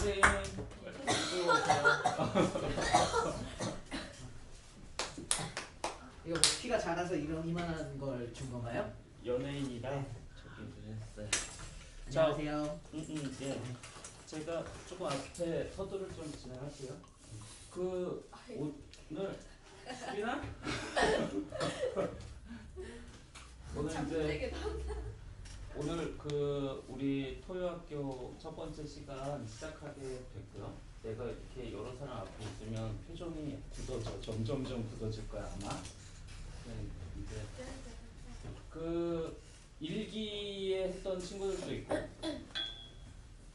선생님 이쪽으로 오세요. 이거 뭐 키가 작아서 이만한 걸 준 건가요? 연예인이라 저기 했어요. 안녕하세요. 예. 제가 조금 앞에 서두를 좀 진행할게요. 그 오늘 수빈아? 오늘 이제 오늘 그 우리 토요학교 첫 번째 시간 시작하게 됐고요. 내가 이렇게 여러 사람 앞에 있으면 표정이 굳어져, 점점점 굳어질 거야 아마. 이제 그 일기에 했던 친구들도 있고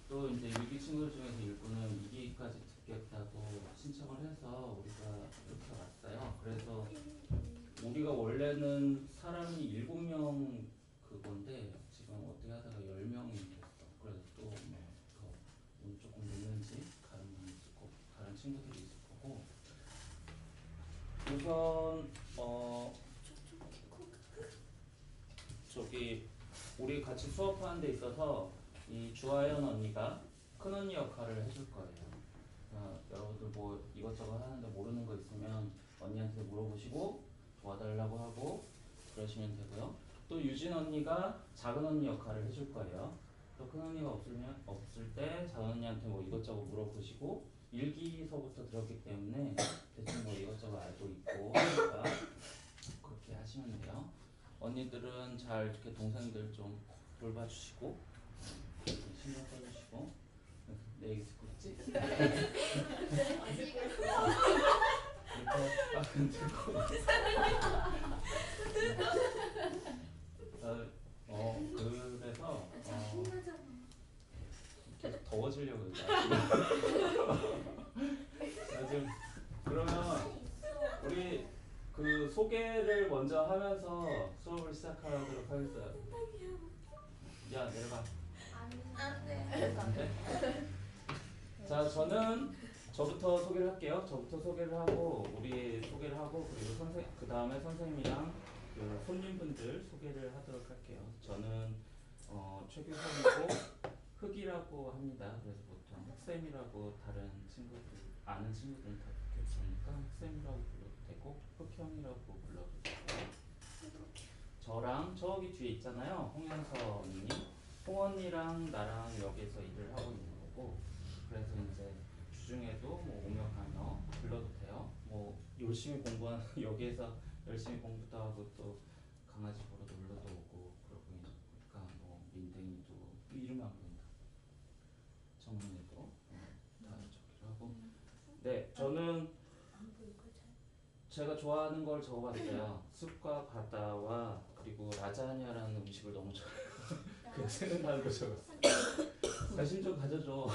또 이제 일기 친구들 중에서 일부는 2기까지 듣겠다고 신청을 해서 우리가 이렇게 왔어요. 그래서 우리가 원래는 사람이 7명 그건데 지금 어떻게 하다가 10명이 됐어. 그래서 또 뭐 더 오늘 조금 늦는지 다른 분이 있을 거고 다른 친구들이 있을 거고 우선 저기 우리 같이 수업하는 데 있어서 이 주하연 언니가 큰 언니 역할을 해줄 거예요. 여러분들 뭐 이것저것 하는데 모르는 거 있으면 언니한테 물어보시고 도와달라고 하고 그러시면 되고요. 또 유진 언니가 작은 언니 역할을 해줄 거예요. 또 큰 언니가 없을 때 작은 언니한테 뭐 이것저것 물어보시고 일기서부터 들었기 때문에 대충 뭐 이것저것 알고 있고 하니까 그렇게 하시면 돼요. 언니들은 잘 이렇게 동생들 좀 돌봐주시고 신경 써주시고 내 얘기 듣고 있지? 이렇게 빠근 들고 그래서 계속 더워지려고 지금 그러면 우리 그 소개를 먼저 하면서 수업을 시작하도록 하겠어요. 야 내려가. 안돼. 자 저부터 소개를 할게요. 저부터 소개를 하고 우리 소개를 하고 그리고 그 다음에 선생님이랑 그 손님분들 소개를 하도록 할게요. 저는 최규성이고 흑이라고 합니다. 그래서 보통 흑쌤이라고 다른 친구들 아는 친구들은 다 그렇게 부르니까 흑쌤이라고 불러도 되고 흑형이라고 불러도 되고 저랑 저기 뒤에 있잖아요. 홍현서 언니 홍 언니랑 나랑 여기서 일을 하고 있는 거고 그래서 이제 주중에도 뭐 오며 가며 불러도 돼요. 뭐 열심히 공부하는 여기에서 열심히 공부도 하고 또 강아지 보러 놀러도 오고 그러고 있으니까 뭐 민댕이도 이름이 안 보인다. 정문에도 다 저기로 하고 네 저는 제가 좋아하는 걸 적어봤어요. 숲과 바다와 그리고 라자냐라는 음식을 너무 좋아해요. 그 생각나는 거 적었어요. 관심 좀 가져줘.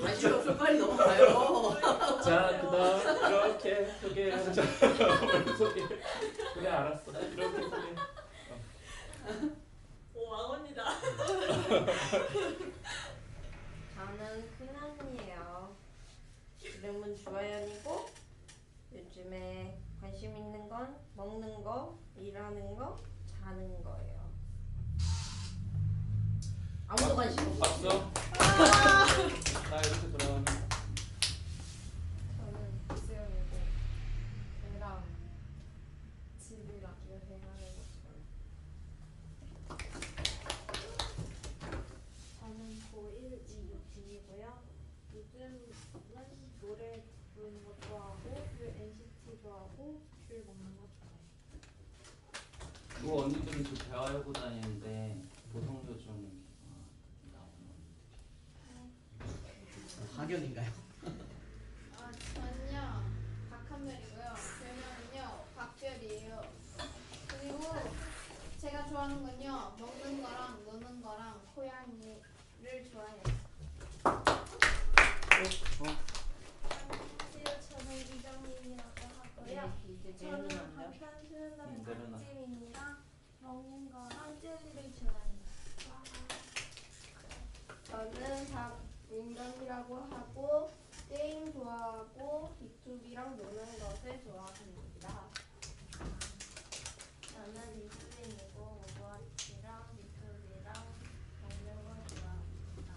관심 없으면 빨리 넘어가요. 자, 그다음 이렇게 소개하자. 소개. 그래 알았어. 이렇게 소개. 오 왕언니다. 저는 큰언니예요. 이름은 주하연이고 요즘에 관심 있는 건 먹는 거, 일하는 거, 자는 거예요. 아무도 관심 없어. 박수. 나 이렇게 돌아가면. 저는 박수영이고 걔랑 집이랑 여행하는 것처럼. 저는 고1 이유진이고요. 요즘은 노래 부르는 거 좋아하고 귤 NCT 좋아하고 귤 먹는 거 좋아해요. 그 언니들은 지금 대화하고 다니는데 보성도 좀 나오는 학연인가요? 저는요 박한별이고요. 별명은요 박별이에요. 그리고 제가 좋아하는 건요 먹는 거랑 노는 거랑 고양이를 좋아해요. 안녕하세요. 저는 이정민이라고 하고요. 저는 방탄소년단 박지민이랑 먹는 거랑 젤리를 좋아해요. 저는 박민정이라고 하고 게임 좋아하고 유튜브랑 노는 것을 좋아합니다. 저는 이수빈이고 오버워치랑 유튜브랑 먹는 걸 좋아합니다.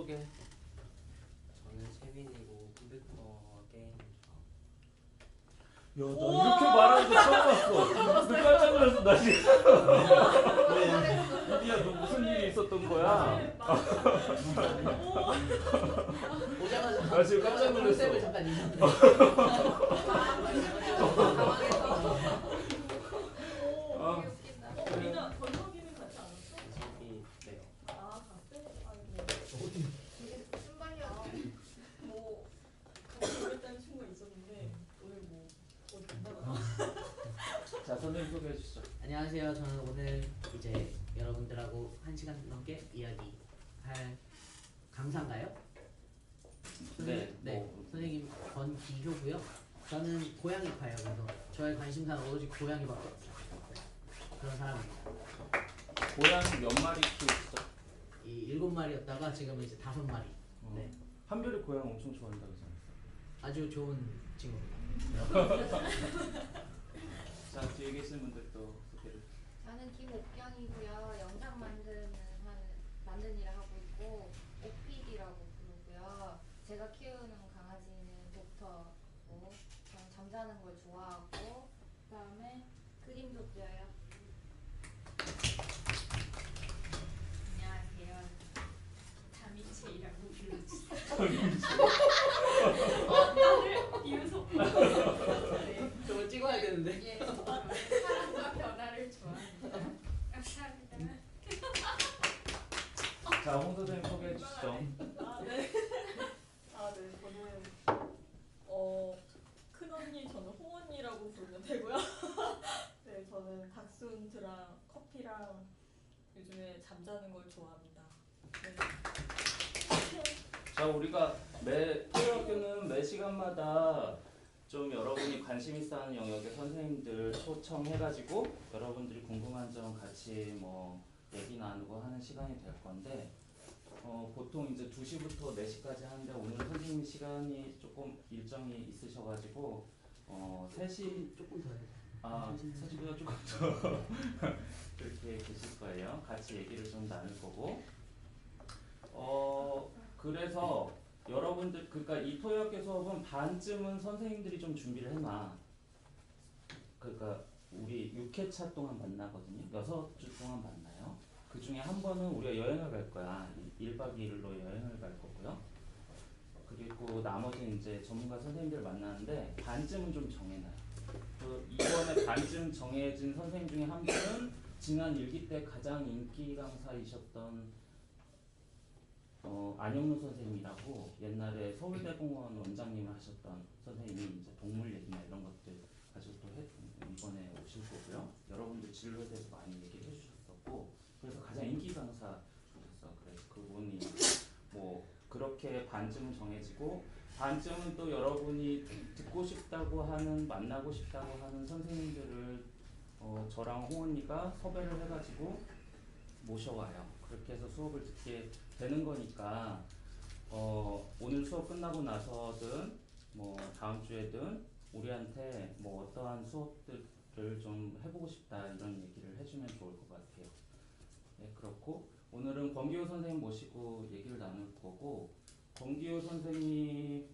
소개. 저는 채빈이고 컴퓨터 게임 야, 나 이렇게 말하는 거 처음 봤어. 나 깜짝 놀랐어. 나 지금. 이디야, 너 무슨 일이 있었던 거야? 오자마자 나 지금 깜짝 놀랐어. 컨셉을 잠깐 잊었네. 아, 미나 건너기는 같이 안 왔어? 채빈이 네요. 아 갔대? 아이고 순발력. 뭐 같이 오랬다는 친구가 있었는데 오늘 뭐 어디 간다고 자, 선생님 소개해 주시죠. 안녕하세요. 저는 오늘 이제 여러분들하고 1시간 넘게 이야기할 강사인가요? 네, 네. 뭐. 선생님 권기효고요. 저는 고양이파예요. 그래서 저의 관심사는 오로지 고양이밖에 없어요. 그런 사람입니다. 고양이 몇 마리 키우시죠? 이 7마리였다가 지금 이제 5마리. 네. 한별이 고양이 엄청 좋아한다고 생각했어요. 아주 좋은 친구입니다. 자, 뒤에 계신 분들도 소개를. 저는 김옥경이고요. 영상 만드는 일을 하고 있고 OPD라고 부르고요. 제가 키우는 강아지는 독터고 저는 잠자는 걸 좋아하고 그다음에 그림도 그려요. 안녕하세요. 다미체이라고 불러주세요. 다들 비웃어. 저걸 찍어야 되는데. 예, 사랑과 변화를 좋아합니다. 감사합니다. 자, 홍 선생님 소개해 주시죠. 아 네. 아 네. 저는 큰 언니 저는 홍 언니라고 부르면 되고요. 네, 저는 닥스훈트랑 커피랑 요즘에 잠자는 걸 좋아합니다. 네. 자, 우리가 매 토요학교는 매 시간마다 좀 여러분이 관심 있어 하는 영역의 선생님들 초청해가지고 여러분들이 궁금한 점 같이 뭐 얘기 나누고 하는 시간이 될 건데 보통 이제 2시부터 4시까지 하는데 오늘 선생님 시간이 조금 일정이 있으셔가지고 3시 조금 더 해야 돼. 아 3시보다 조금 더 그렇게 계실 거예요. 같이 얘기를 좀 나눌 거고 그래서 여러분들 그러니까 이 토요학교 수업은 반쯤은 선생님들이 좀 준비를 해놔. 그러니까 우리 6회차 동안 만나거든요. 6주 동안 만나요. 그 중에 한 번은 우리가 여행을 갈 거야. 1박 2일로 여행을 갈 거고요. 그리고 나머지 이제 전문가 선생님들 만나는데 반쯤은 좀 정해놔요. 그 이번에 반쯤 정해진 선생님 중에 한 분은 지난 1기 때 가장 인기 강사이셨던 안영루 선생님이라고 옛날에 서울대공원 원장님을 하셨던 선생님이 이제 동물 얘기나 이런 것들 가지고 또 이번에 오실 거고요. 여러분들 진로에 대해서 많이 얘기해 주셨었고 그래서 가장 인기 강사였어. 그래서 그분이 뭐 그렇게 반쯤은 정해지고 반쯤은 또 여러분이 듣고 싶다고 하는 만나고 싶다고 하는 선생님들을 저랑 홍 언니가 섭외를 해가지고 모셔와요. 그렇게 해서 수업을 듣게 되는 거니까 오늘 수업 끝나고 나서든 뭐 다음 주에든 우리한테 뭐 어떠한 수업들을 좀 해보고 싶다 이런 얘기를 해주면 좋을 것 같아요. 네, 그렇고 오늘은 권기호 선생님 모시고 얘기를 나눌 거고 권기호 선생님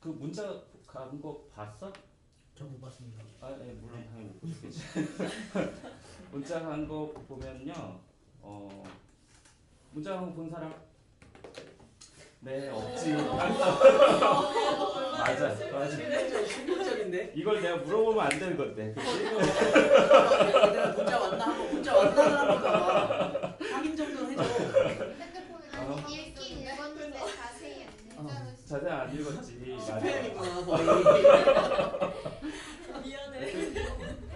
그 문자 간 거 봤어? 저 못 봤습니다. 아, 네, 물론 당연히 못 보셨겠지. 문자 간 거 보면요, 문자 간 거 본 사람? 네, 없지. 맞아. 충격적인데? 이걸 내가 물어보면 안 되는 건데, 그치? 내가 문자 왔나 한번 문자 왔나 한번 봐. 확인 정도는 해줘. 핸드폰에 읽기 읽었는데 자세히 안 읽어서 자세히 안 읽었지. 스팸이구나 거의. 미안해.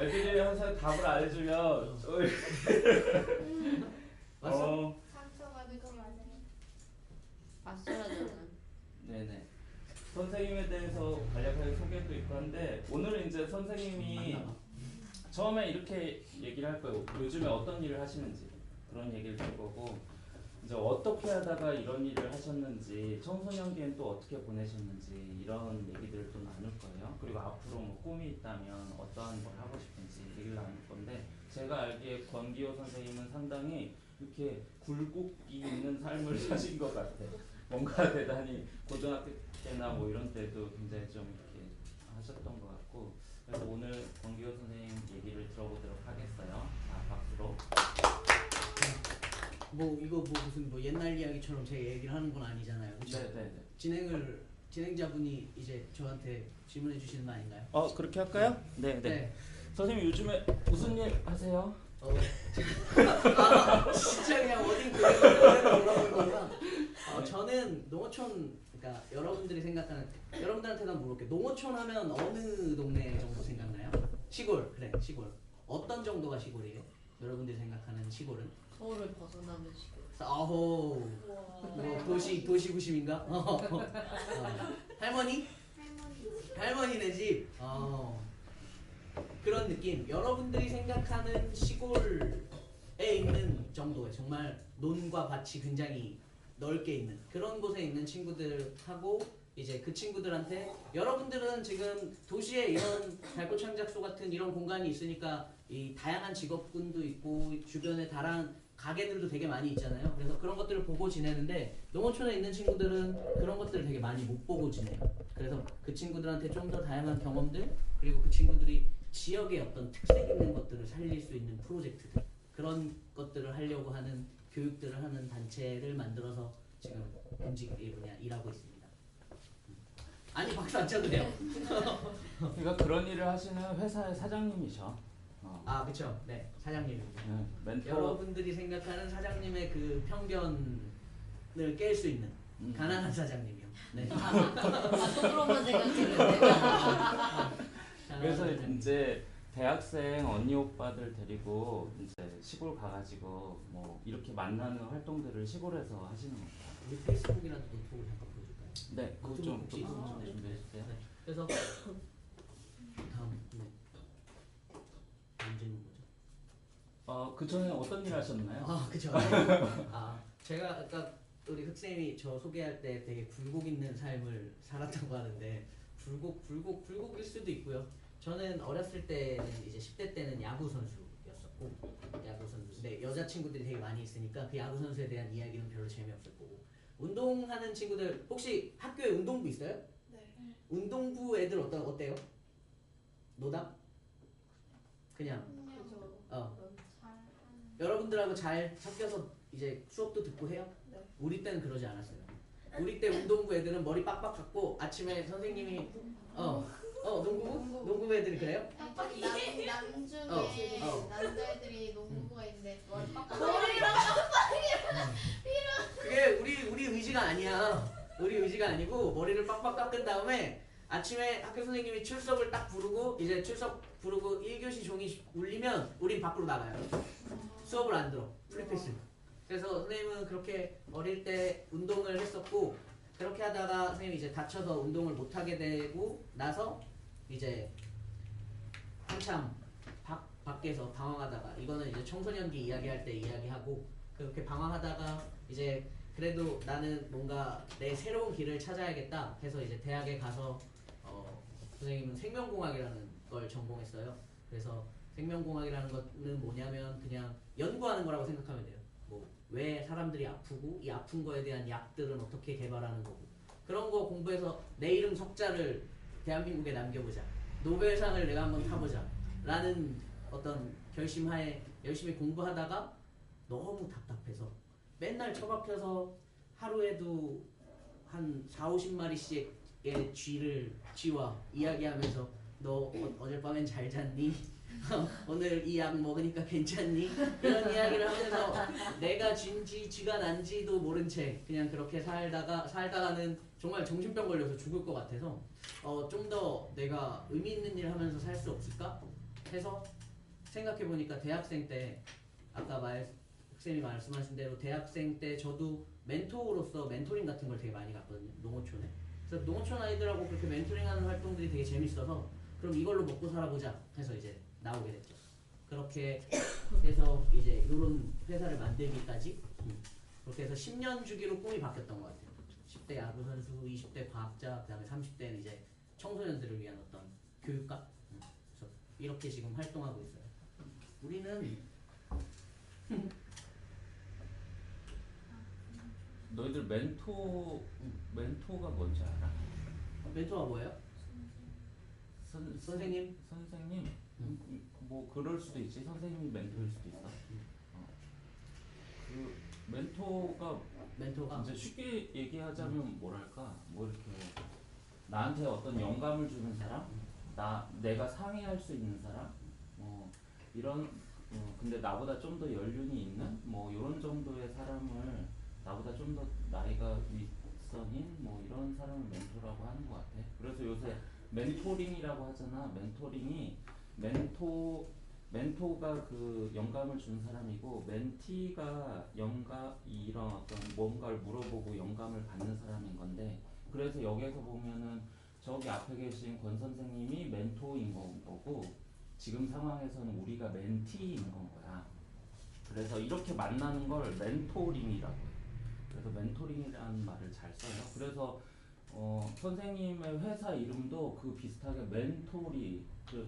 애들이 항상 답을 안 해주면, 맞어? 상처받을 거 맞아요. 봤어요 저는. 네네. 선생님에 대해서 간략하게 소개도 있고 한데, 오늘은 이제 선생님이 처음에 이렇게 얘기를 할 거예요. 요즘에 어떤 일을 하시는지 그런 얘기를 할 거고 이제 어떻게 하다가 이런 일을 하셨는지, 청소년기엔 또 어떻게 보내셨는지 이런 얘기들을 또 나눌 거예요. 그리고 앞으로 뭐 꿈이 있다면 어떠한 걸 하고 싶은지 얘기를 나눌 건데, 제가 알기에 권기호 선생님은 상당히 이렇게 굴곡이 있는 삶을 사신 것 같아요. 뭔가 대단히 고등학교 때나 뭐 이런 때도 굉장히 좀 이렇게 하셨던 것 같고, 그래서 오늘 권기호 선생님 얘기를 들어보도록 하겠어요. 자, 박수로. 뭐 이거 뭐 무슨 뭐 옛날 이야기처럼 제 얘기를 하는 건 아니잖아요. 그렇죠? 네네네. 진행자분이 이제 저한테 질문해 주시는 거 아닌가요? 그렇게 할까요? 네네. 선생님 요즘에 무슨 일 하세요? 진짜 그냥 어딘 그대로 물어볼 거구나. 저는 농어촌, 그러니까 여러분들이 생각하는, 여러분들한테도 한번 물어볼게요. 농어촌 하면 어느 동네 정도 생각나요? 시골, 그래 시골. 어떤 정도가 시골이에요? 여러분들이 생각하는 시골은? 서울을 벗어나면 시골. 어호, 뭐 도시 구심인가? 할머니? 할머니네 집. 그런 느낌. 여러분들이 생각하는 시골에 있는 정도의 정말 논과 밭이 굉장히 넓게 있는 그런 곳에 있는 친구들하고 이제 그 친구들한테, 여러분들은 지금 도시에 이런 달꽃 창작소 같은 이런 공간이 있으니까 이 다양한 직업군도 있고 주변에 다양한 가게들도 되게 많이 있잖아요. 그래서 그런 것들을 보고 지내는데, 농어촌에 있는 친구들은 그런 것들을 되게 많이 못 보고 지내요. 그래서 그 친구들한테 좀 더 다양한 경험들, 그리고 그 친구들이 지역의 어떤 특색 있는 것들을 살릴 수 있는 프로젝트들, 그런 것들을 하려고 하는 교육들을 하는 단체를 만들어서 지금 일하고 있습니다. 아니 박수 안 쳐도 돼요. 그러니까 그런 일을 하시는 회사의 사장님이셔. 그쵸. 네, 사장님입니다. 네, 멘토. 여러분들이 생각하는 사장님의 그 편견을 깰 수 있는 가난한 사장님이요. 네. 속으로만 생각했는데. 그래서 이제 대학생 언니 오빠들 데리고 이제 시골 가가지고 뭐 이렇게 만나는 활동들을 시골에서 하시는 거예요. 우리 페이스북이나 노트북을 잠깐 보여줄까요? 네, 그거 좀 혹시 있으면 준비해 주세요. 네. 그래서 다음 문제는 뭐죠? 그 전에 어떤 일 하셨나요? 그죠. 제가 아까 우리 흑쌤이 저 소개할 때 되게 굴곡 있는 삶을 살았다고 하는데, 굴곡일 수도 있고요. 저는 어렸을 때는 이제 10대 때는 야구 선수였었고, 근데 여자 친구들이 되게 많이 있으니까 그 야구 선수에 대한 이야기는 별로 재미없을 거고, 운동하는 친구들 혹시 학교에 운동부 있어요? 네. 운동부 애들 어때요? 노답? 그냥 여러분들하고 잘 섞여서 이제 수업도 듣고 해요? 네. 우리 때는 그러지 않았어요. 우리 때 운동부 애들은 머리 빡빡 갖고 아침에 선생님이 농구부 애들이 그래요? 남중에 남자애들이 농구부가 있는데 그게 우리 의지가 아니야. 우리 의지가 아니고 머리를 빡빡 깎은 다음에 아침에 학교 선생님이 출석을 딱 부르고, 이제 출석 부르고 1교시 종이 울리면 우린 밖으로 나가요. 수업을 안 들어. 프리패스. 그래서 선생님은 그렇게 어릴 때 운동을 했었고, 그렇게 하다가 선생님이 이제 다쳐서 운동을 못 하게 되고 나서 이제 한참 밖에서 방황하다가, 이거는 이제 청소년기 이야기할 때 이야기하고, 그렇게 방황하다가 이제 그래도 나는 뭔가 내 새로운 길을 찾아야겠다 해서 이제 대학에 가서 선생님은 생명공학이라는 걸 전공했어요. 그래서 생명공학이라는 거는 뭐냐면 그냥 연구하는 거라고 생각하면 돼요. 뭐 왜 사람들이 아프고 이 아픈 거에 대한 약들은 어떻게 개발하는 거고, 그런 거 공부해서 내 이름 석자를 대한민국에 남겨보자, 노벨상을 내가 한번 타보자 라는 어떤 결심하에 열심히 공부하다가 너무 답답해서 맨날 처박혀서 하루에도 한 40-50마리씩의 쥐와 이야기하면서 너 어젯밤엔 잘 잤니? 오늘 이 약 먹으니까 괜찮니? 이런 이야기를 하면서 내가 쥐인지 쥐가 난지도 모른 채 그냥 그렇게 살다가는 정말 정신병 걸려서 죽을 것 같아서 좀 더 내가 의미 있는 일을 하면서 살 수 없을까? 해서 생각해보니까 대학생 때 아까 쌤이 말씀하신 대로 대학생 때 저도 멘토로서 멘토링 같은 걸 되게 많이 갔거든요. 농어촌에. 그래서 농어촌 아이들하고 그렇게 멘토링하는 활동들이 되게 재밌어서 그럼 이걸로 먹고 살아보자 해서 이제 나오게 됐죠. 그렇게 해서 이제 이런 회사를 만들기까지 그렇게 해서 10년 주기로 꿈이 바뀌었던 것 같아요. 10대 야구 선수, 20대 과학자, 그다음에 30대는 이제 청소년들을 위한 어떤 교육가. 그래서 이렇게 지금 활동하고 있어요. 우리는 너희들 멘토가 뭔지 알아? 멘토가 뭐예요? 선생님? 선생님? 뭐 그럴 수도 있지. 선생님이 멘토일 수도 있어. 그 멘토가 이제 쉽게 얘기하자면 뭐랄까 뭐 이렇게 나한테 어떤 영감을 주는 사람, 내가 상의할 수 있는 사람, 이런 근데 나보다 좀 더 연륜이 있는 뭐 이런 정도의 사람을 나보다 좀 더 나이가 윗선인 뭐 이런 사람을 멘토라고 하는 것 같아. 그래서 요새 멘토링이라고 하잖아. 멘토가 그 영감을 주는 사람이고 멘티가 이런 어떤 뭔가를 물어보고 영감을 받는 사람인 건데, 그래서 여기에서 보면은 저기 앞에 계신 권 선생님이 멘토인 거고 지금 상황에서는 우리가 멘티인 건 거야. 그래서 이렇게 만나는 걸 멘토링이라고 해요. 그래서 멘토링이라는 말을 잘 써요. 그래서 선생님의 회사 이름도 그 비슷하게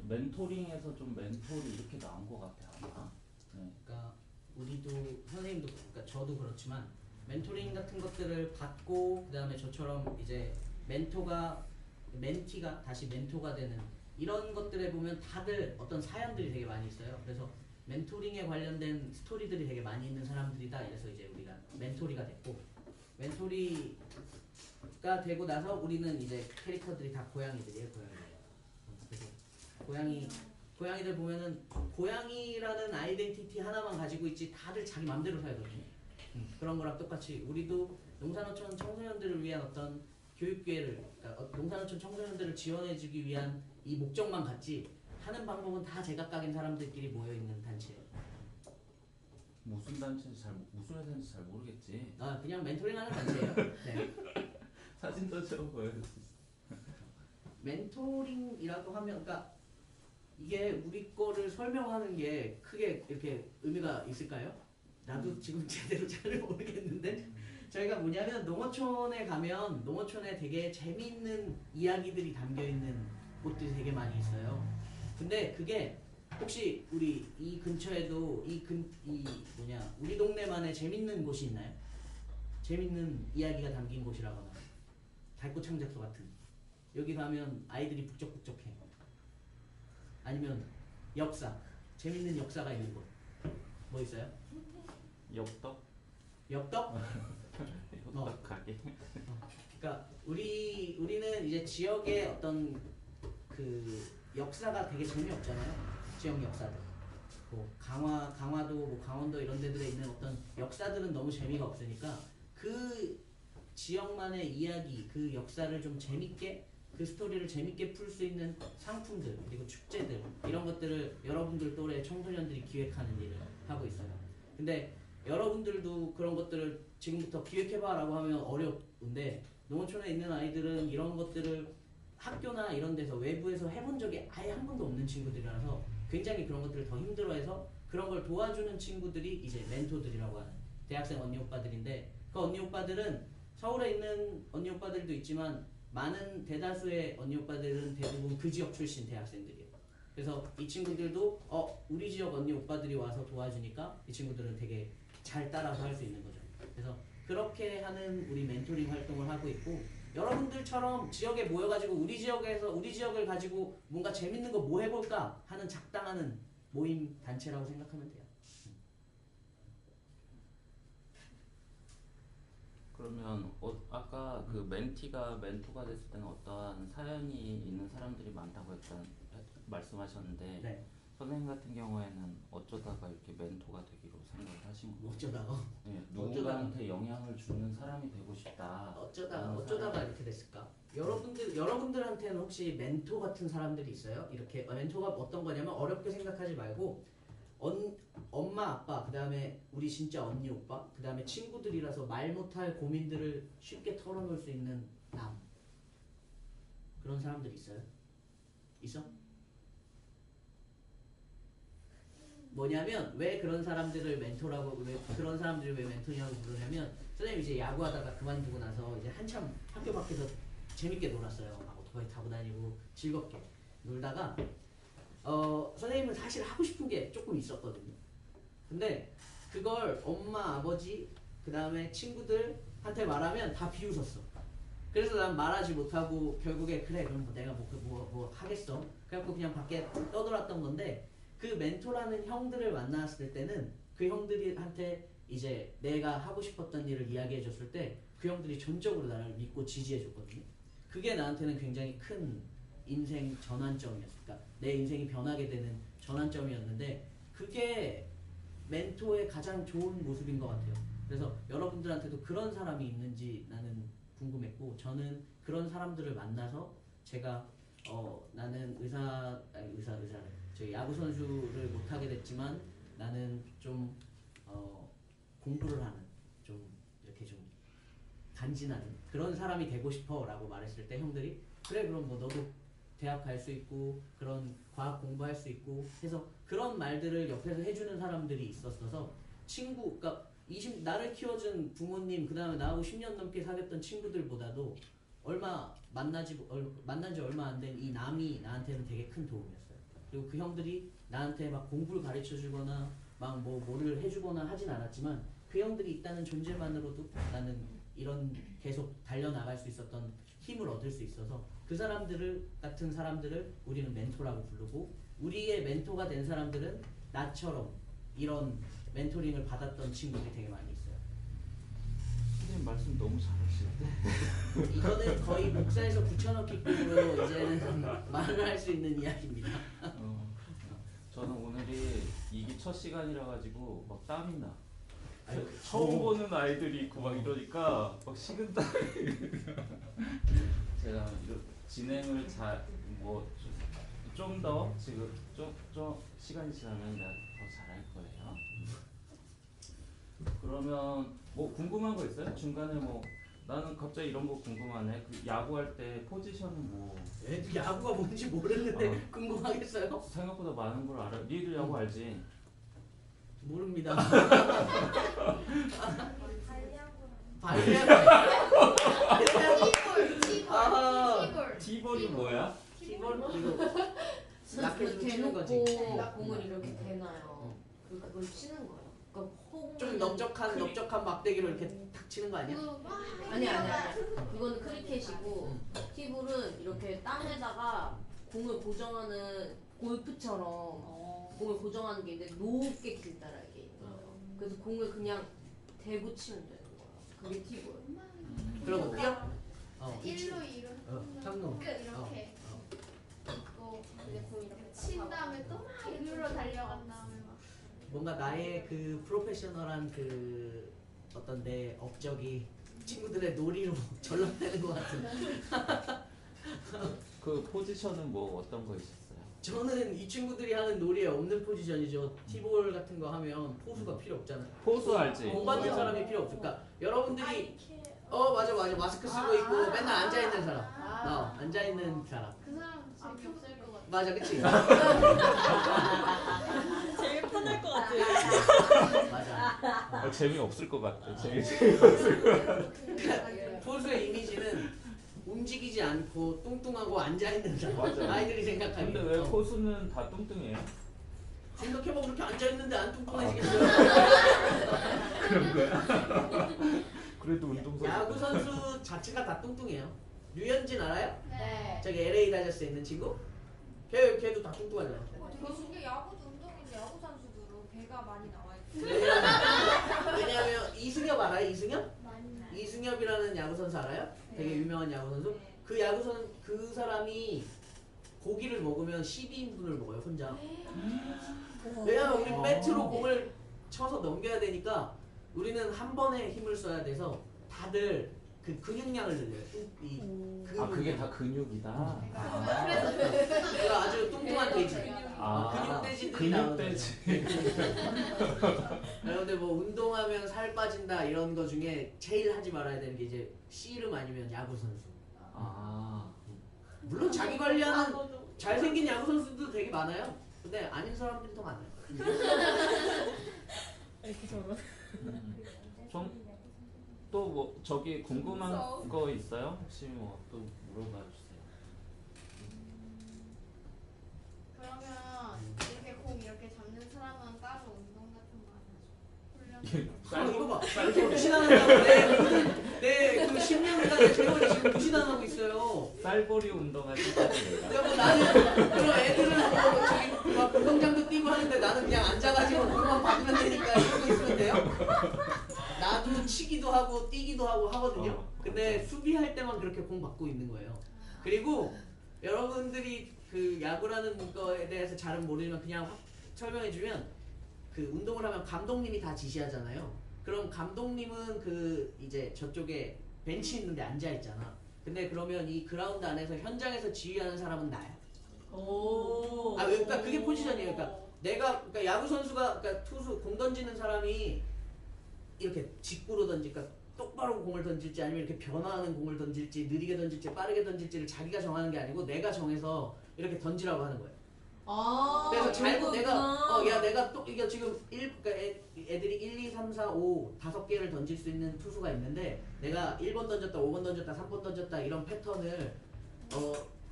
멘토링에서 좀 멘토리 이렇게 나온 것 같아요. 아마. 네. 그러니까 우리도 선생님도 그러니까 저도 그렇지만 멘토링 같은 것들을 받고 그다음에 저처럼 이제 멘티가 다시 멘토가 되는 이런 것들에 보면 다들 어떤 사연들이 되게 많이 있어요. 그래서 멘토링에 관련된 스토리들이 되게 많이 있는 사람들이다. 이래서 이제 우리가 멘토리가 됐고, 멘토리가 되고 나서 우리는 이제 캐릭터들이 다 고양이들이에요. 그래서 고양이들 보면은 고양이라는 아이덴티티 하나만 가지고 있지 다들 자기 맘대로 살거든요. 그런 거랑 똑같이 우리도 농산어촌 청소년들을 위한 어떤 교육기회를, 그러니까 농산어촌 청소년들을 지원해주기 위한 이 목적만 갖지 하는 방법은 다 제각각인 사람들끼리 모여있는 단체예요. 무슨 회사인지 잘 모르겠지. 그냥 멘토링하는 단체예요. 네. 사진도 좀 보여줄 수 있어. 멘토링이라고 하면, 그러니까 이게 우리 거를 설명하는 게 크게 이렇게 의미가 있을까요? 나도 지금 제대로 잘 모르겠는데, 저희가 뭐냐면 농어촌에 가면 농어촌에 되게 재미있는 이야기들이 담겨있는 곳들이 되게 많이 있어요. 근데 그게 혹시 우리 이 근처에도 우리 동네만의 재밌는 곳이 있나요? 재밌는 이야기가 담긴 곳이라거나 달꽃 창작소 같은, 여기 가면 아이들이 북적북적해. 아니면 재밌는 역사가 있는 곳 뭐 있어요? 엽떡? 엽떡? 엽떡 가게. 그러니까 우리는 이제 지역의 어떤 그 역사가 되게 재미없잖아요. 지역 역사들. 뭐 강화도 뭐 강원도 이런 데들에 있는 어떤 역사들은 너무 재미가 없으니까 그 지역만의 이야기, 그 역사를 좀 재밌게, 그 스토리를 재밌게 풀 수 있는 상품들, 그리고 축제들, 이런 것들을 여러분들 또래 청소년들이 기획하는 일을 하고 있어요. 근데 여러분들도 그런 것들을 지금부터 기획해봐라고 하면 어려운데, 농어촌에 있는 아이들은 이런 것들을 학교나 이런 데서 외부에서 해본 적이 아예 한 번도 없는 친구들이라서 굉장히 그런 것들을 더 힘들어해서 그런 걸 도와주는 친구들이 이제 멘토들이라고 하는 대학생 언니 오빠들인데, 그 언니 오빠들은 서울에 있는 언니 오빠들도 있지만 많은 대다수의 언니 오빠들은 대부분 그 지역 출신 대학생들이에요. 그래서 이 친구들도 우리 지역 언니 오빠들이 와서 도와주니까 이 친구들은 되게 잘 따라서 할 수 있는 거죠. 그래서 그렇게 하는 우리 멘토링 활동을 하고 있고, 여러분들처럼 지역에 모여가지고 우리 지역을 가지고 뭔가 재밌는 거 뭐 해볼까 하는 작당하는 모임 단체라고 생각하면 돼요. 그러면 아까 그 멘토가 됐을 때는 어떠한 사연이 있는 사람들이 많다고 말씀하셨는데, 네. 선생님 같은 경우에는 어쩌다가 이렇게 멘토가 되기로 생각을 하신 거예요? 어쩌다가? 네, 누군가한테 영향을 주는 사람이 되고 싶다. 어쩌다가 이렇게 됐을까? 여러분들한테는 혹시 멘토 같은 사람들이 있어요? 이렇게 멘토가 어떤 거냐면, 어렵게 생각하지 말고 엄마 아빠, 그 다음에 우리 진짜 언니 오빠, 그 다음에 친구들이라서 말 못할 고민들을 쉽게 털어놓을 수 있는 그런 사람들 있어요? 있어? 뭐냐면 왜 그런 사람들을 멘토라고 왜 그런 사람들이 왜 멘토냐고 부르냐면 선생님 이제 야구하다가 그만두고 나서 이제 한참 학교 밖에서 재밌게 놀았어요. 막 오토바이 타고 다니고 즐겁게 놀다가 선생님은 사실 하고 싶은 게 조금 있었거든요. 근데 그걸 엄마, 아버지, 그 다음에 친구들한테 말하면 다 비웃었어. 그래서 난 말하지 못하고 결국에 그래 그럼 뭐 내가 뭐 하겠어. 그래갖고 그냥 밖에 떠돌았던 건데 그 멘토라는 형들을 만났을 때는 그 형들한테 이제 내가 하고 싶었던 일을 이야기해 줬을 때 그 형들이 전적으로 나를 믿고 지지해 줬거든요. 그게 나한테는 굉장히 큰 인생 전환점이었어. 그러니까 내 인생이 변하게 되는 전환점이었는데 그게 멘토의 가장 좋은 모습인 것 같아요. 그래서 여러분들한테도 그런 사람이 있는지 나는 궁금했고 저는 그런 사람들을 만나서 제가 나는 의사래. 저 야구 선수를 못 하게 됐지만 나는 좀 공부를 하는 좀 이렇게 좀 간지나는 그런 사람이 되고 싶어라고 말했을 때 형들이 그래 그럼 뭐 너도 대학 갈 수 있고 그런 과학 공부할 수 있고 해서 그런 말들을 옆에서 해주는 사람들이 있었어서 그러니까 나를 키워준 부모님 그 다음에 나하고 10년 넘게 사귀었던 친구들보다도 만난 지 얼마 안 된 이 남이 나한테는 되게 큰 도움이었어요. 그리고 그 형들이 나한테 막 공부를 가르쳐 주거나 막 뭐를 해주거나 하진 않았지만 그 형들이 있다는 존재만으로도 나는 이런 계속 달려나갈 수 있었던 힘을 얻을 수 있어서 그 같은 사람들을 우리는 멘토라고 부르고 우리의 멘토가 된 사람들은 나처럼 이런 멘토링을 받았던 친구들이 되게 많이 있어요. 선생님 말씀 너무 잘하시는데. 이거는 거의 목사에서 붙여넣기급으로 이제는 말을 할 수 있는 이야기입니다. 저는 오늘이 이게 첫 시간이라 가지고 막 땀이 나. 아이고, 처음 보는 아이들이 있고 막 이러니까 막 식은땀이. 제가 진행을 좀 더 지금 좀 시간이 지나면 내가 더 잘할 거예요. 그러면 뭐 궁금한 거 있어요? 중간에 뭐 나는 갑자기 이런 거 궁금하네. 그 야구할 때 포지션은 뭐 애들 야구가 뭔지 모르는데 궁금하겠어요? 생각보다 많은 걸 알아. 니들 야구 알지? 모릅니다. 발야구. 티볼. 티볼이 뭐야? 티볼 이거 라켓을 이렇게 치는 거지. 대놓고 공을 이렇게 대놔요. 그걸 치는 거예요. 그러니까 좀 넓적한 막대기로 이렇게 탁 치는 거 아니야? 아니야. 그거는 크리켓이고 티볼은 이렇게 땅에다가 공을 고정하는 골프처럼 공을 고정하는 게 있는데 높게 길다랗게 있는 거예요. 그래서 공을 그냥 대고 치면 되는 거예요. 그게 티볼. 그러고 뛰어? 1루 2루 삼루. 이렇게 있고 이제 공 이렇게 친 다음에 또 막 2루로 달려간 다음에 막 뭔가 나의 그 프로페셔널한 그 어떤 내 업적이 친구들의 놀이로 전락되는 것 같은. 그 포지션은 뭐 어떤 거 있었어요? 저는 이 친구들이 하는 놀이에 없는 포지션이죠. 티볼 같은 거 하면 포수가 필요 없잖아요. 포수 알지? 공 받는 사람이 필요 없으니까 여러분들이 맞아 마스크 쓰고 있고 맨날 앉아 있는 사람. 앉아 있는 사람. 그 사람 재미없을 것 같아. 맞아, 그치? 제일 편할 것 같아요. 맞아. 재미없을 것 같아. 포수의 이미지는 움직이지 않고 뚱뚱하고 앉아 있는 사람. 맞아. 아이들이 생각하기에. 근데 왜 포수는 다 뚱뚱해요? 생각해보면 그렇게 앉아 있는데 안 뚱뚱해지겠어요? 그런 거야? 그래도 운동선수. 야구 선수 자체가 다 뚱뚱해요. 류현진 알아요? 네. 저기 LA 다저스에 있는 친구? 걔도 다 뚱뚱하잖아. 되게 신기해. 야구도 운동인데 야구 선수들은 배가 많이 나와 있고. 왜냐면 이승엽 알아요? 이승엽? 많이 나. 이승엽이라는 야구 선수 알아요? 되게 유명한 야구 선수. 그 사람이 고기를 먹으면 12인분을 먹어요 혼자. 왜냐면 우리 배트로 공을 쳐서 넘겨야 되니까 우리는 한 번에 힘을 써야 돼서 다들 그 근육량을 늘려요. 그게 다 근육이다. 그래서 아주 뚱뚱한 돼지. 근육돼지들이 나오는 근육돼지. 여러분들 뭐 운동하면 살 빠진다 이런 거 중에 제일 하지 말아야 되는 게 이제 씨름 아니면 야구 선수. 물론 자기 관리하는 잘생긴 야구 선수도 되게 많아요. 근데 아닌 사람들이 더 많아요. 이렇게 저런. 또 뭐 저기 궁금한 거 있어요? 혹시 뭐 또 물어봐 주세요. 그러면 이렇게 공 이렇게 잡는 사람은 따로 운동 같은 거 하나죠? 훈련. 이거 봐. 이렇게 무신하는다고 내그 10년간 재원이 지금 무신하고 있어요. 쌀보리 운동하실 때가 그러니까 뭐 나는 그럼 애들은 뭐 저기 막 운동장도 뛰고 하는데 나는 그냥 앉아가지고 공만 받으면 되니까 이러고 있으면 돼요? 나도 치기도 하고 뛰기도 하고 하거든요. 근데 수비할 때만 그렇게 공 받고 있는 거예요. 그리고 여러분들이 그 야구라는 거에 대해서 잘은 모르지만 그냥 설명해주면 그 운동을 하면 감독님이 다 지시하잖아요. 그럼 감독님은 그 이제 저쪽에 벤치 있는데 앉아 있잖아. 근데 그러면 이 그라운드 안에서 현장에서 지휘하는 사람은 나야. 오. 그러니까 그게 포지션이에요. 그러니까 야구 선수가 그러니까 투수 공 던지는 사람이 이렇게 직구로 던질까 똑바로 공을 던질지 아니면 이렇게 변화하는 공을 던질지 느리게 던질지 빠르게 던질지를 자기가 정하는 게 아니고 내가 정해서 이렇게 던지라고 하는 거예요. 그래서 잘못 내가 또 이게 지금 그러니까 애들이 1, 2, 3, 4, 5 5개를 던질 수 있는 투수가 있는데 내가 1번 던졌다, 5번 던졌다, 3번 던졌다 이런 패턴을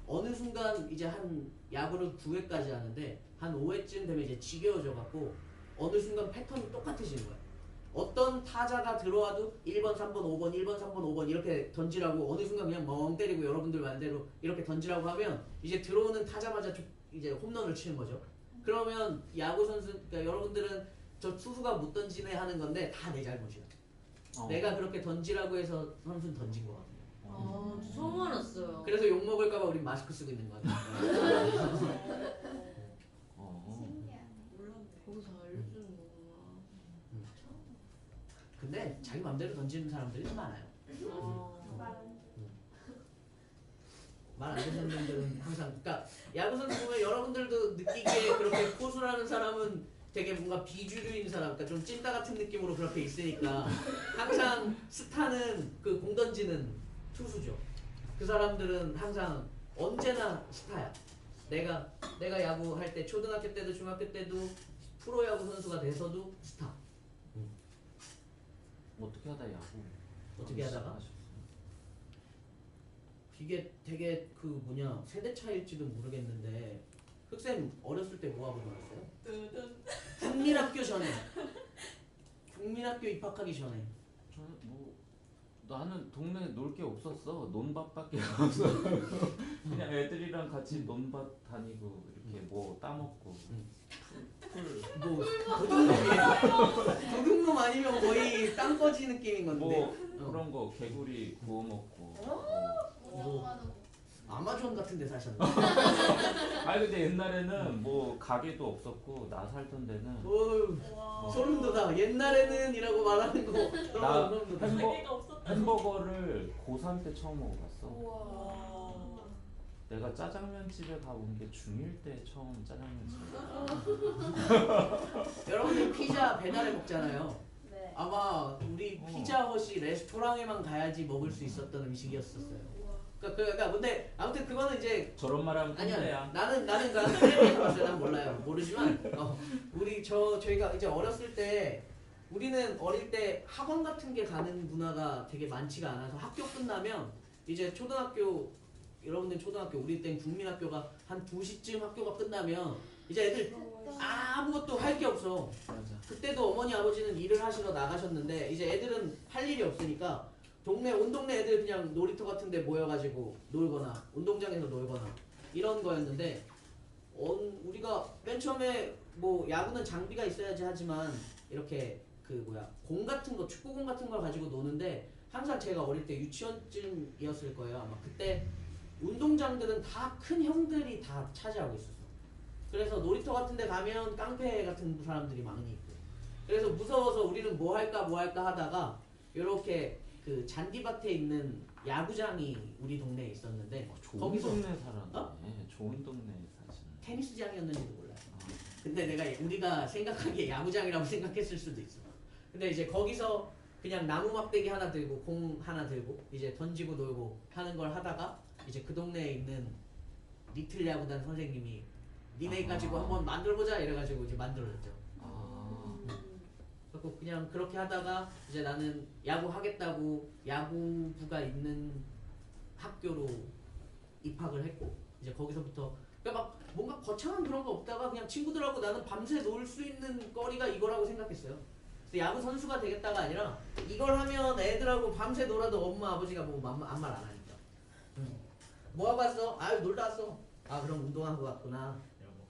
어느 순간 이제 한 야구를 9회까지 하는데 한 5회쯤 되면 이제 지겨워져 갖고 어느 순간 패턴이 똑같아지는 거야. 어떤 타자가 들어와도 1번, 3번, 5번, 1번, 3번, 5번 이렇게 던지라고 어느 순간 그냥 멍 때리고 여러분들 말대로 이렇게 던지라고 하면 이제 들어오는 타자마자 이제 홈런을 치는 거죠. 그러면 야구 선수, 그러니까 여러분들은 저 투수가 못 던지네 하는 건데 다 내 잘못이야. 내가 그렇게 던지라고 해서 선수는 던진 거 같아요. 처음 알았어요. 그래서 욕 먹을까봐 우린 마스크 쓰고 있는 거 같아요. 신기하네. 거기서 알려주는 거구나. 근데 자기 맘대로 던지는 사람들이 좀 많아요. 말 안 듣는 분들은 항상 그러니까 야구 선수 보면 여러분들도 느끼기에 그렇게 포수라는 사람은 되게 뭔가 비주류인 사람, 그러니까 좀 찐따 같은 느낌으로 그렇게 있으니까 항상 스타는 그 공 던지는 투수죠. 그 사람들은 항상 언제나 스타야. 내가 야구 할 때 초등학교 때도 중학교 때도 프로야구 선수가 돼서도 스타. 어떻게 하다 야구 어떻게 하다가? 이게 되게 그 뭐냐 세대 차일지도 모르겠는데 흑쌤 어렸을 때 뭐 하고 놀았어요? 국민학교 전에 국민학교 입학하기 전에 뭐 나는 동네에 놀 게 없었어. 논밭밖에 없어. 그냥 애들이랑 같이 논밭 다니고 이렇게 뭐 따먹고 뭐 도둑놈이에요. 도둑놈 아니면 거의 땅거지 느낌인 건데 뭐 그런 거 개구리 구워 먹고 아마존 같은 데 사셨네. 아니 근데 옛날에는 뭐 가게도 없었고 나 살던 데는 소름 돋아. 옛날에는 이라고 말하는 거 나 소름 돋아. 가게가 없었다. 햄버거를 고3 때 처음 먹어봤어. 우와. 내가 짜장면 집에 가본 게 중1 때 처음 짜장면 집. 여러분들 피자 배달해 먹잖아요. 네. 아마 우리 피자헛이 레스토랑에만 가야지 먹을 수 있었던 음식이었었어요. 그러니까 근데 아무튼 그거는 이제 저런 말하면 아니야. 꼰대야. 나는 텔레비에서 봤어요. 난 몰라요. 모르지만 저희가 이제 어렸을 때 우리는 어릴 때 학원 같은 게 가는 문화가 되게 많지가 않아서 학교 끝나면 이제 초등학교 여러분들 초등학교 우리 땐 국민학교가 한 2시쯤 학교가 끝나면 이제 애들 아무것도 할 게 없어. 맞아. 그때도 어머니 아버지는 일을 하시러 나가셨는데 이제 애들은 할 일이 없으니까 온 동네 애들 그냥 놀이터 같은 데 모여가지고 놀거나 운동장에서 놀거나 이런 거였는데 우리가 맨 처음에 뭐 야구는 장비가 있어야지 하지만 이렇게 공 같은 거 축구공 같은 걸 가지고 노는데 항상 제가 어릴 때 유치원쯤이었을 거예요. 아마 그때 운동장들은 다 큰 형들이 다 차지하고 있었어. 그래서 놀이터 같은 데 가면 깡패 같은 사람들이 많이 있고 그래서 무서워서 우리는 뭐 할까 하다가 요렇게 그 잔디밭에 있는 야구장이 우리 동네에 있었는데 좋은 거기서 동네 살았네. 좋은 동네에 사시네. 테니스장이었는지도 몰라요. 근데 우리가 생각하기에 야구장이라고 생각했을 수도 있어. 근데 이제 거기서 그냥 나무 막대기 하나 들고 공 하나 들고 이제 던지고 놀고 하는 걸 하다가 이제 그 동네에 있는 리틀 야구단 선생님이 니네 아. 가지고 한번 만들어보자 이래가지고 이제 만들어졌죠. 아, 그래서 그냥 그렇게 하다가 이제 나는 야구 하겠다고 야구부가 있는 학교로 입학을 했고 이제 거기서부터 그러니까 막 뭔가 거창한 그런 거 없다가 그냥 친구들하고 나는 밤새 놀 수 있는 거리가 이거라고 생각했어요. 그래서 야구 선수가 되겠다가 아니라 이걸 하면 애들하고 밤새 놀아도 엄마 아버지가 뭐 아무 말 안 하니까. 뭐 하고 왔어? 아유 놀다 왔어. 아 그럼 운동하고 왔구나. 이런 거.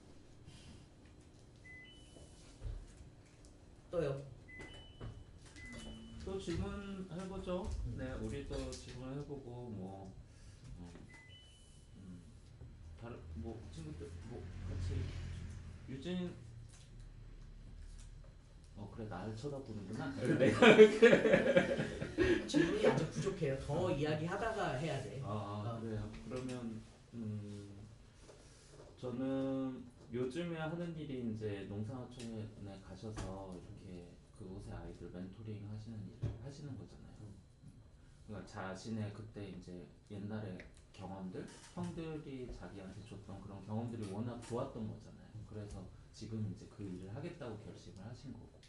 또요. 또 질문해보죠. 네, 우리도 질문해보고 뭐 다른 뭐 친구들 뭐 같이 유진 그래 나를 쳐다보는구나. 질문이 아직 부족해요. 더 이야기하다가 해야 돼. 그래요. 그러면 저는 요즘에 하는 일이 이제 농사촌에 가셔서 이렇게 그곳의 아이들 멘토링 하시는 일을 하시는 거잖아요. 그러니까 자신의 그때 이제 옛날에 경험들, 형들이 자기한테 줬던 그런 경험들이 워낙 좋았던 거잖아요. 그래서 지금 이제 그 일을 하겠다고 결심을 하신 거고,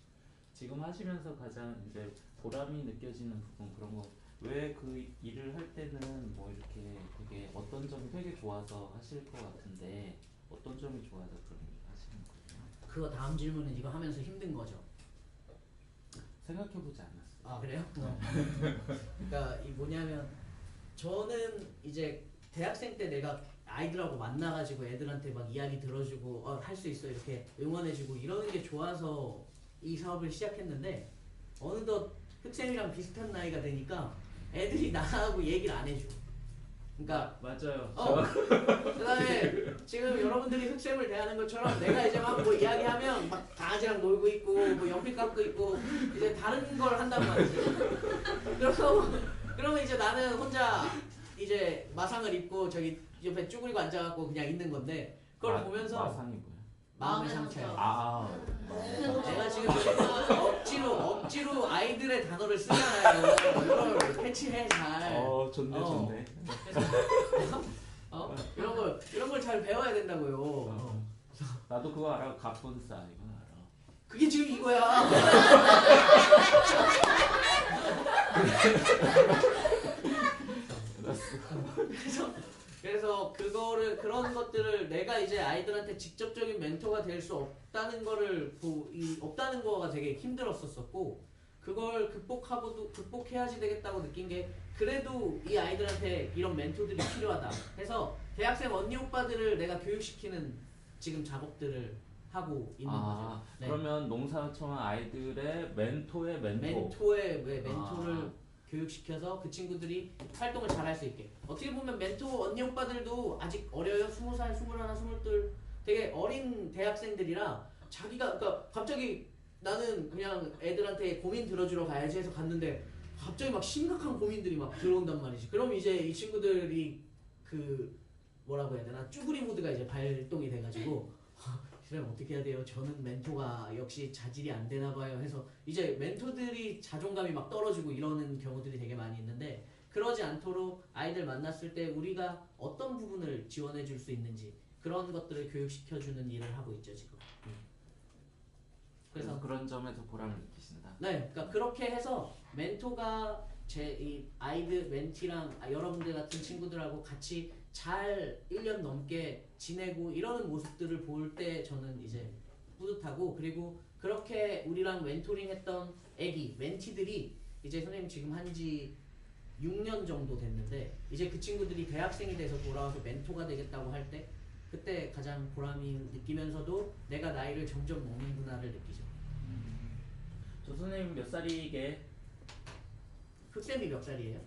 지금 하시면서 가장 이제 보람이 느껴지는 부분 그런 거, 왜 그 일을 할 때는 뭐 이렇게 되게 어떤 점이 되게 좋아서 하실 것 같은데 어떤 점이 좋아서 그런 일을 하시는 거예요? 그거 다음 질문은 이거 하면서 힘든 거죠. 생각해보지 않았어요. 아 그래요? 그러니까 이 뭐냐면 저는 이제 대학생 때 내가 아이들하고 만나가지고 애들한테 막 이야기 들어주고 할 수 있어 이렇게 응원해주고 이러는 게 좋아서 이 사업을 시작했는데 어느덧 흑쌤이랑 비슷한 나이가 되니까 애들이 나하고 얘기를 안 해줘. 그러니까 맞아요. 그다음에 지금 여러분들이 흑쌤을 대하는 것처럼 내가 이제 막 뭐 이야기하면 막 강아지랑 놀고 있고 뭐 연필 깎고 있고 이제 다른 걸 한단 말이지. 그러면 이제 나는 혼자 이제 마상을 입고 저기 옆에 쭈그리고 앉아갖고 그냥 있는 건데 그걸 보면서 마상이 뭐야? 마음의 상처요. 내가 지금 억지로 아이들의 단어를 쓰잖아요. 이걸 패치해 잘. 좋네. 이런 걸 잘 배워야 된다고요. 나도 그거 알아. 갑분싸 이거 알아. 그게 지금 이거야. 그래서 그런 것들을 내가 이제 아이들한테 직접적인 멘토가 될 수 없다는 거를 없다는 거가 되게 힘들었었고 그걸 극복해야지 되겠다고 느낀 게 그래도 이 아이들한테 이런 멘토들이 필요하다 해서 대학생 언니 오빠들을 내가 교육시키는 지금 작업들을 하고 있는 거죠. 네. 그러면 농사촌 아이들의 멘토의 멘토의 멘토를 교육시켜서 그 친구들이 활동을 잘 할 수 있게. 어떻게 보면 멘토 언니 오빠들도 아직 어려요. 20살, 21, 22 되게 어린 대학생들이라 자기가 그러니까 갑자기 나는 그냥 애들한테 고민 들어주러 가야지 해서 갔는데 갑자기 막 심각한 고민들이 막 들어온단 말이지. 그럼 이제 이 친구들이 그 뭐라고 해야 되나 쭈구리 모드가 이제 발동이 돼가지고 그럼 어떻게 해야 돼요? 저는 멘토가 역시 자질이 안 되나 봐요 해서 이제 멘토들이 자존감이 막 떨어지고 이러는 경우들이 되게 많이 있는데 그러지 않도록 아이들 만났을 때 우리가 어떤 부분을 지원해 줄 수 있는지 그런 것들을 교육시켜주는 일을 하고 있죠 지금. 그래서 그런 점에서 보람을 느끼신다. 네, 그러니까 그렇게 해서 멘토가 이 아이들 멘티랑 여러분들 같은 친구들하고 같이 잘 1년 넘게 지내고 이러는 모습들을 볼 때 저는 이제 뿌듯하고 그리고 그렇게 우리랑 멘토링 했던 애기, 멘티들이 이제 선생님 지금 한지 6년 정도 됐는데 이제 그 친구들이 대학생이 돼서 돌아와서 멘토가 되겠다고 할 때 그때 가장 보람이 느끼면서도 내가 나이를 점점 먹는구나를 느끼죠. 저 선생님 몇 살이게? 흑쌤이 몇 살이에요?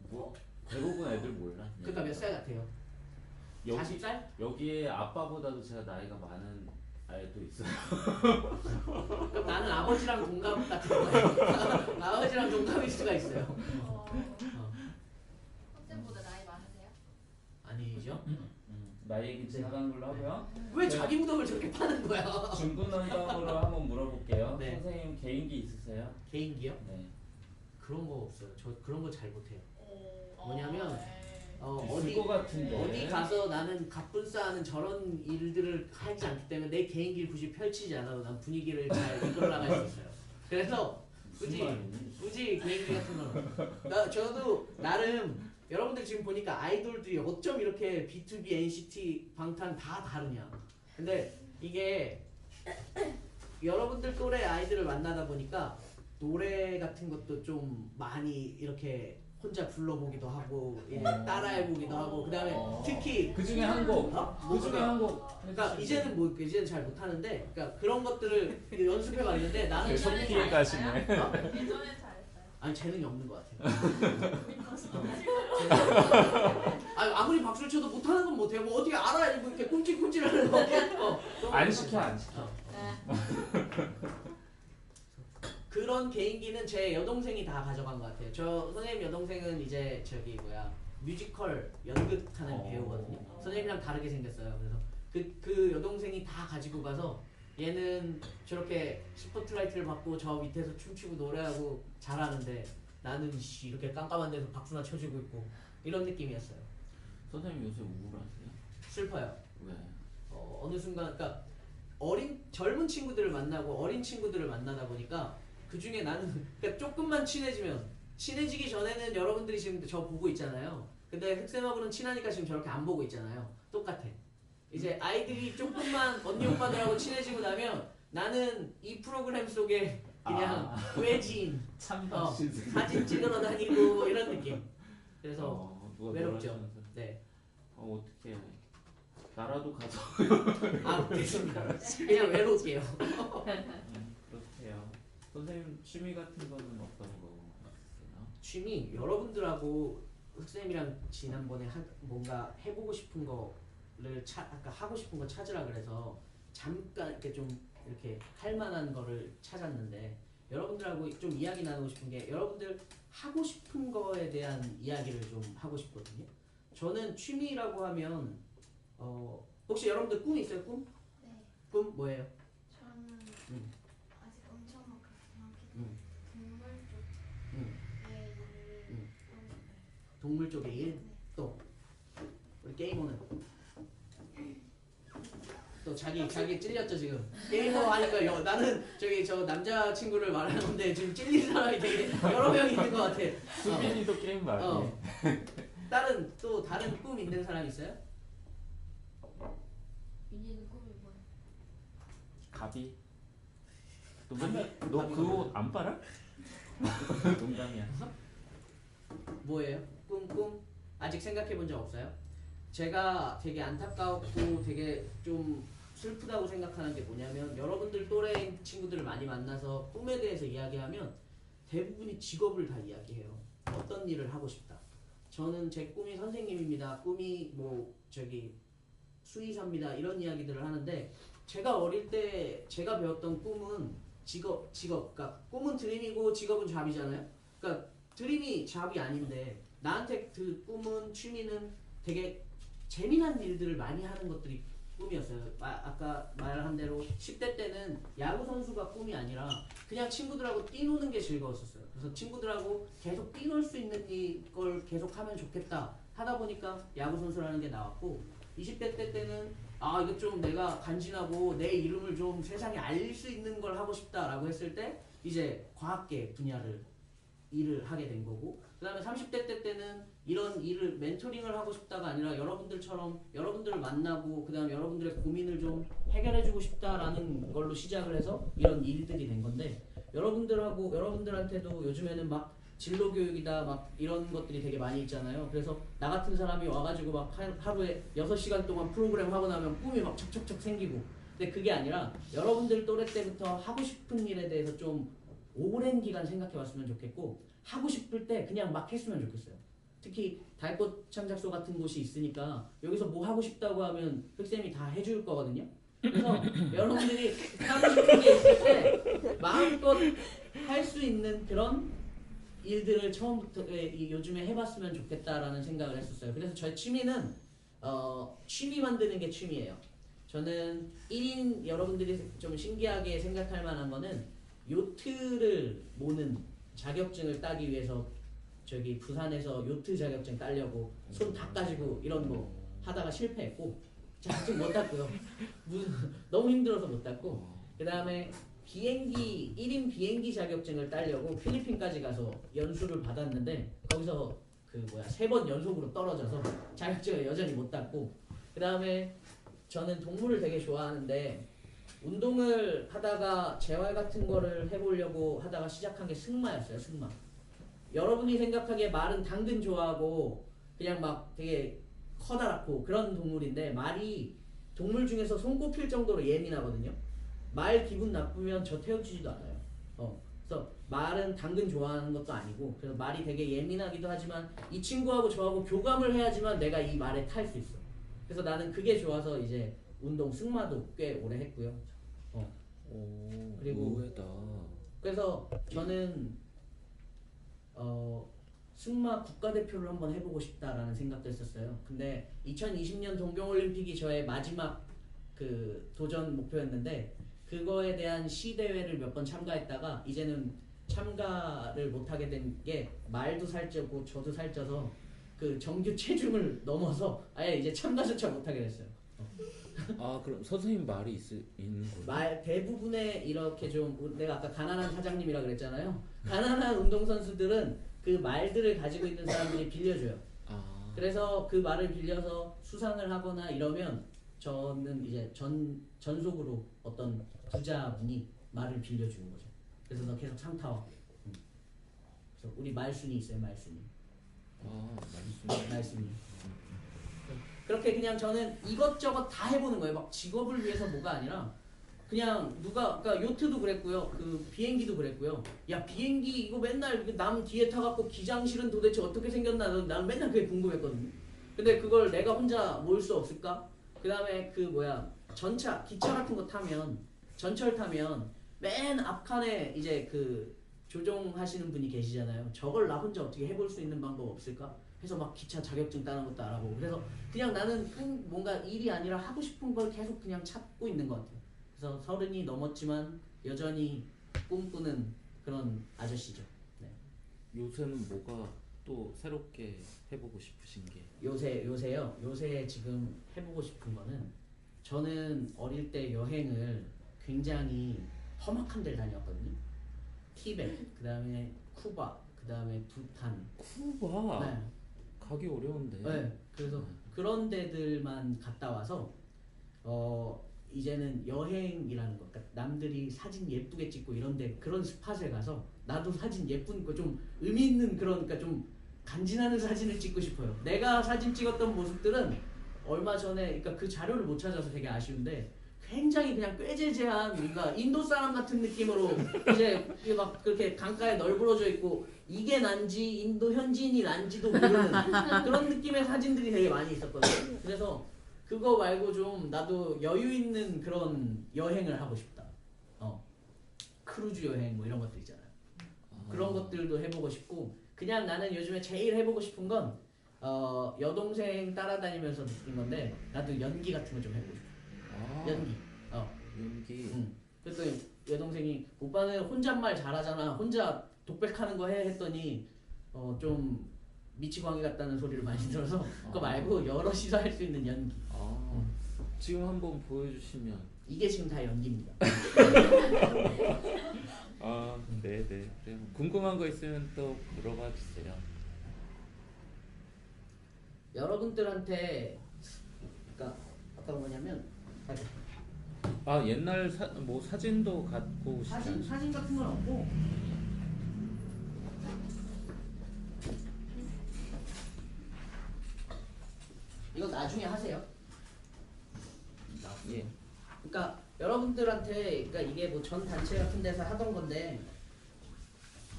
뭐 대부분 애들 몰라. 그러니까 몇 살 같아요? 40살? 여기에 아빠보다도 제가 나이가 많은 아이도 있어요. 그럼 나는 아버지랑 동갑 같은 거예요. 아버지랑 동갑일 수가 있어요. 쌤보다 나이 많으세요? 아니죠? 나이 얘기 지나가는 걸로 하고요. 왜 자기 무덤을 저렇게 파는 거야? 중구난방으로 한번 물어볼게요. 네. 선생님 개인기 있으세요? 개인기요? 네. 그런 거 없어요. 저 그런 거 잘 못해요. 뭐냐면 어디 것 같은데. 어디 가서 나는 갑분싸하는 저런 일들을 하지 않기 때문에 내 개인기를 굳이 펼치지 않아도 난 분위기를 잘 이끌어 나갈 수 있어요. 그래서 굳이 개인기 같은 거는 저도 나름 여러분들 지금 보니까 아이돌들이 어쩜 이렇게 B2B, NCT, 방탄 다 다르냐. 근데 이게 여러분들 또래 아이들을 만나다 보니까 노래 같은 것도 좀 많이 이렇게 혼자 불러보기도 하고 이제 따라해보기도 하고 그 다음에 특히 그 중에 한 곡. 그 중에 한 곡. 그러니까 이제는 잘 못하는데 그러니까 그런 것들을 연습해봤는데 나는 계속 피해 가시네. 예전에 잘했어요. 아니 재능이 없는 것 같아요. 아무리 박수를 쳐도 못하는 건 못해요. 뭐 어떻게 알아야 뭐 이렇게 꿈찔꿈찔하는 거. 안 시켜 안 시켜. 그런 개인기는 제 여동생이 다 가져간 것 같아요. 저 선생님 여동생은 이제 저기 뭐야 뮤지컬 연극하는 배우거든요. 선생님이랑 다르게 생겼어요. 그래서 그 여동생이 다 가지고 가서 얘는 저렇게 스포트라이트를 받고 저 밑에서 춤추고 노래하고 잘하는데 나는 이렇게 깜깜한 데서 박수나 쳐주고 있고 이런 느낌이었어요. 선생님 요새 우울하세요? 슬퍼요. 왜? 어느 순간 그러니까 젊은 친구들을 만나고 어린 친구들을 만나다 보니까 그 중에 나는 그러니까 조금만 친해지기 전에는 여러분들이 지금 저 보고 있잖아요. 근데 흑쌤하고는 친하니까 지금 저렇게 안 보고 있잖아요. 똑같아. 이제 아이들이 조금만 언니 오빠들하고 친해지고 나면 나는 이 프로그램 속에 그냥 외지인 사진 찍으러 다니고 이런 느낌. 그래서 외롭죠. 네. 어떻게 나라도 가서. 됐습니다. 그냥 외롭게요. 그렇게요. 선생님 취미 같은 거는 어떤 거 있어요? 취미 여러분들하고 흑쌤이랑 지난번에 뭔가 해보고 싶은 거를 아까 하고 싶은 거 찾으라 그래서 잠깐 이렇게 좀 이렇게 할 만한 거를 찾았는데 여러분들하고 좀 이야기 나누고 싶은 게 여러분들 하고 싶은 거에 대한 이야기를 좀 하고 싶거든요. 저는 취미라고 하면 혹시 여러분들 꿈 있어요? 꿈? 네. 꿈 뭐예요? 저는 아직 엄청 막 그렇게 많긴 동물 쪽에 일을 동물 쪽에 일? 또 우리 게이머는? 또 자기 찔렸죠 지금. 게이머 하니까 나는 저기 저 남자 친구를 말하는 건데 지금 찔린 사람이 되게 여러 명 있는 것 같아. 수빈이도 게임 많이 해. 다른 꿈 있는 사람 있어요? 윤희는 꿈이 뭐야? 가비. 너 그 옷 안 빨아? 농담이야. 뭐예요? 꿈? 아직 생각해 본 적 없어요? 제가 되게 안타깝고 되게 좀 슬프다고 생각하는 게 뭐냐면 여러분들 또래 친구들을 많이 만나서 꿈에 대해서 이야기하면 대부분이 직업을 다 이야기해요. 어떤 일을 하고 싶다. 저는 제 꿈이 선생님입니다. 꿈이 뭐 저기 수의사입니다. 이런 이야기들을 하는데 제가 어릴 때 제가 배웠던 꿈은 직업 그러니까 꿈은 드림이고 직업은 잡이잖아요. 그러니까 드림이 잡이 아닌데 나한테 그 꿈은 취미는 되게 재미난 일들을 많이 하는 것들이 꿈이었어요. 아까 말한 대로 10대 때는 야구 선수가 꿈이 아니라 그냥 친구들하고 뛰노는 게 즐거웠었어요. 그래서 친구들하고 계속 뛰놀 수 있는 걸 계속 하면 좋겠다 하다 보니까 야구 선수라는 게 나왔고 20대 때는 이거 좀 내가 간지나고 내 이름을 좀 세상에 알릴 수 있는 걸 하고 싶다라고 했을 때 이제 과학계 분야를 일을 하게 된 거고 그 다음에 30대 때는 이런 일을 멘토링을 하고 싶다가 아니라 여러분들처럼 여러분들을 만나고 그 다음에 여러분들의 고민을 좀 해결해주고 싶다라는 걸로 시작을 해서 이런 일들이 된 건데 여러분들한테도 요즘에는 막 진로 교육이다 막 이런 것들이 되게 많이 있잖아요. 그래서 나 같은 사람이 와가지고 막 하루에 6시간 동안 프로그램 하고 나면 꿈이 막 척척척 생기고 근데 그게 아니라 여러분들 또래 때부터 하고 싶은 일에 대해서 좀 오랜 기간 생각해 봤으면 좋겠고 하고 싶을 때 그냥 막 했으면 좋겠어요. 특히 달꽃 창작소 같은 곳이 있으니까 여기서 뭐 하고 싶다고 하면 흑쌤이 다 해줄 거거든요. 그래서 여러분들이 하고 싶은 게 있을 때 마음껏 할 수 있는 그런 일들을 처음부터 요즘에 해봤으면 좋겠다라는 생각을 했었어요. 그래서 저의 취미는 취미 만드는 게 취미예요. 저는 1인 여러분들이 좀 신기하게 생각할 만한 거는 요트를 모는 자격증을 따기 위해서 저기 부산에서 요트 자격증 따려고 손 다 까지고 이런 거 하다가 실패했고 자격증 못 땄고요. 너무 힘들어서 못 땄고 그 다음에 비행기 1인 비행기 자격증을 따려고 필리핀까지 가서 연수를 받았는데 거기서 그 뭐야 3번 연속으로 떨어져서 자격증을 여전히 못 땄고 그 다음에 저는 동물을 되게 좋아하는데 운동을 하다가 재활 같은 거를 해보려고 하다가 시작한 게 승마였어요. 승마. 여러분이 생각하기에 말은 당근 좋아하고 그냥 막 되게 커다랗고 그런 동물인데 말이 동물 중에서 손꼽힐 정도로 예민하거든요. 말 기분 나쁘면 저 태워주지도 않아요. 그래서 말은 당근 좋아하는 것도 아니고 그래서 말이 되게 예민하기도 하지만 이 친구하고 저하고 교감을 해야지만 내가 이 말에 탈 수 있어. 그래서 나는 그게 좋아서 이제 운동 승마도 꽤 오래 했고요. 오, 그리고 의외다. 그래서 저는 승마 국가대표를 한번 해보고 싶다라는 생각도 했었어요. 근데 2020년 동경올림픽이 저의 마지막 그 도전 목표였는데 그거에 대한 시대회를 몇 번 참가했다가 이제는 참가를 못하게 된 게 말도 살쪄고 저도 살쪄서 그 정규 체중을 넘어서 아예 이제 참가조차 못하게 됐어요. 아 그럼 선생님 말이 있는 거예요? 말 대부분의 이렇게 좀 내가 아까 가난한 사장님이라 그랬잖아요. 가난한 운동선수들은 그 말들을 가지고 있는 사람들이 빌려줘요. 아 그래서 그 말을 빌려서 수상을 하거나 이러면 저는 이제 전속으로 어떤 부자분이 말을 빌려주는 거죠. 그래서 너 계속 상타와. 그래서 우리 말순이 있어요. 말순이. 말순이. 그렇게 그냥 저는 이것저것 다 해보는 거예요. 막 직업을 위해서 뭐가 아니라 그냥 그러니까 요트도 그랬고요. 그 비행기도 그랬고요. 야 비행기 이거 맨날 남 뒤에 타갖고 기장실은 도대체 어떻게 생겼나 난 맨날 그게 궁금했거든요. 근데 그걸 내가 혼자 모을 수 없을까? 그 다음에 그 뭐야 전차 기차 같은 거 타면 전철 타면 맨 앞칸에 이제 그 조종하시는 분이 계시잖아요. 저걸 나 혼자 어떻게 해볼 수 있는 방법 없을까? 해서 막 기차 자격증 따는 것도 알아보고 그래서 그냥 나는 뭔가 일이 아니라 하고 싶은 걸 계속 그냥 찾고 있는 것 같아요. 그래서 30이 넘었지만 여전히 꿈꾸는 그런 아저씨죠. 네. 요새는 뭐가 또 새롭게 해보고 싶으신 게? 요새요? 요새 지금 해보고 싶은 거는 저는 어릴 때 여행을 굉장히 험악한 데를 다녔거든요. 티베트, 그 다음에 쿠바, 그 다음에 부탄. 쿠바? 네. 가기 어려운데. 네. 그래서 그런 데들만 갔다 와서 이제는 여행이라는 것, 그러니까 남들이 사진 예쁘게 찍고 이런데 그런 스팟에 가서 나도 사진 예쁜 거 좀 의미 있는 그런 그러니까 좀 간지나는 사진을 찍고 싶어요. 내가 사진 찍었던 모습들은 얼마 전에 그러니까 그 자료를 못 찾아서 되게 아쉬운데 굉장히 그냥 꾀재재한 그러니까 인도 사람 같은 느낌으로 이제 막 그렇게 강가에 널브러져 있고 이게 난지 인도 현지인이 난지도 모르는 그런 느낌의 사진들이 되게 많이 있었거든요. 그래서 그거 말고 좀 나도 여유 있는 그런 여행을 하고 싶다. 크루즈 여행 뭐 이런 것들 있잖아요. 그런 것들도 해보고 싶고 그냥 나는 요즘에 제일 해보고 싶은 건 여동생 따라다니면서 느낀 건데 나도 연기 같은 거 좀 해보고 싶어. 연기. 연기. 그래서 여동생이 오빠는 혼잣말 잘하잖아. 혼자 독백하는 거 해 했더니 좀 미치광이 같다는 소리를 많이 들어서 그거 말고 여럿이서 할 수 있는 연기. 지금 한번 보여주시면. 이게 지금 다 연기입니다. 네네. 그래. 궁금한 거 있으면 또 물어봐 주세요. 여러분들한테 그러니까 아까 뭐냐면 옛날 뭐 사진도 갖고 오시지 않으세요? 사진 같은 건 없고 이거 나중에 하세요. 예. 그러니까 여러분들한테 그러니까 이게 뭐 전 단체 같은 데서 하던 건데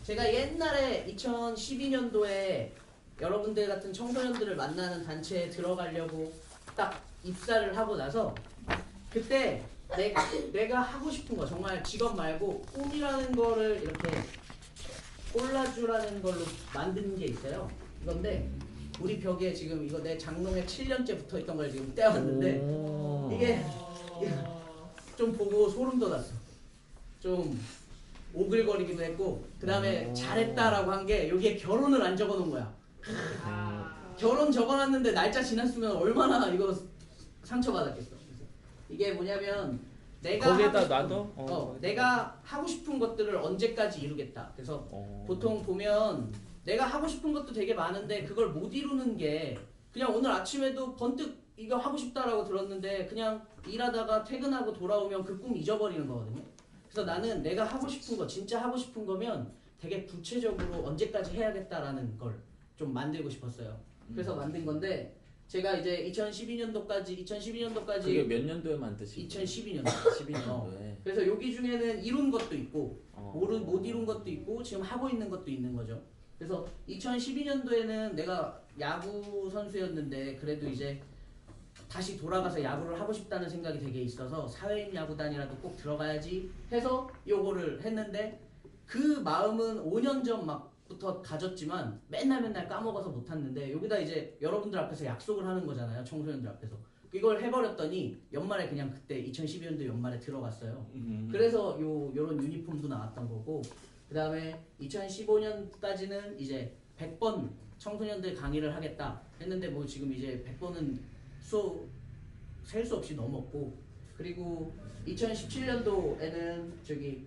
제가 옛날에 2012년도에 여러분들 같은 청소년들을 만나는 단체에 들어가려고 딱 입사를 하고 나서 그때 내가 하고 싶은 거 정말 직업 말고 꿈이라는 거를 이렇게 콜라주라는 걸로 만든 게 있어요. 이건데 우리 벽에 지금 이거 내 장롱에 7년째 붙어있던 걸 지금 떼어왔는데 이게 좀 보고 소름 돋았어. 좀 오글거리기도 했고 그 다음에 오. 잘했다라고 한 게 여기에 결혼을 안 적어놓은 거야. 결혼 적어놨는데 날짜 지났으면 얼마나 이거 상처받았겠어. 그래서 이게 뭐냐면 내가 거기에다 하고 싶은- 놔둬? 내가 하고 싶은 것들을 언제까지 이루겠다. 그래서 보통 보면 내가 하고 싶은 것도 되게 많은데 그걸 못 이루는 게 그냥 오늘 아침에도 번뜩 이거 하고 싶다라고 들었는데 그냥 일하다가 퇴근하고 돌아오면 그 꿈 잊어버리는 거거든요. 그래서 나는 내가 하고 싶은 거 진짜 하고 싶은 거면 되게 구체적으로 언제까지 해야겠다라는 걸 좀 만들고 싶었어요. 그래서 만든 건데 제가 이제 2012년도까지 그게 몇 년도에 만드신? 2012년도 12년도에. 그래서 여기 중에는 이룬 것도 있고 어. 못 이룬 것도 있고 지금 하고 있는 것도 있는 거죠. 그래서 2012년도에는 내가 야구 선수였는데 그래도 이제 다시 돌아가서 야구를 하고 싶다는 생각이 되게 있어서 사회인 야구단이라도 꼭 들어가야지 해서 요거를 했는데 그 마음은 5년 전부터 가졌지만 맨날 까먹어서 못 했는데 여기다 이제 여러분들 앞에서 약속을 하는 거잖아요. 청소년들 앞에서. 이걸 해버렸더니 연말에 그냥 그때 2012년도 연말에 들어갔어요. 그래서 요런 유니폼도 나왔던 거고 그 다음에 2015년까지는 이제 100번 청소년들 강의를 하겠다 했는데 뭐 지금 이제 100번은 셀 수 없이 넘었고 그리고 2017년도에는 여기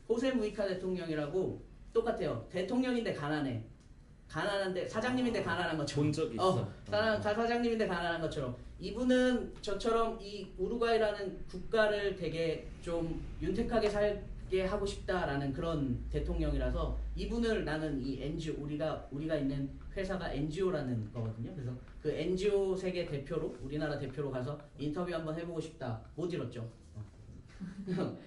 호세 무이카 대통령이라고 똑같아요. 대통령인데 가난한데 사장님인데 가난한 것처럼 본 적 있어. 사장님인데 가난한 것처럼 이분은 저처럼 이 우루과이라는 국가를 되게 좀 윤택하게 살게 하고 싶다라는 그런 대통령이라서 이분을 나는 이 NGO 우리가 있는 회사가 NGO라는 거거든요. 그래서 그 NGO 세계 대표로 우리나라 대표로 가서 인터뷰 한번 해보고 싶다. 못 이뤘죠.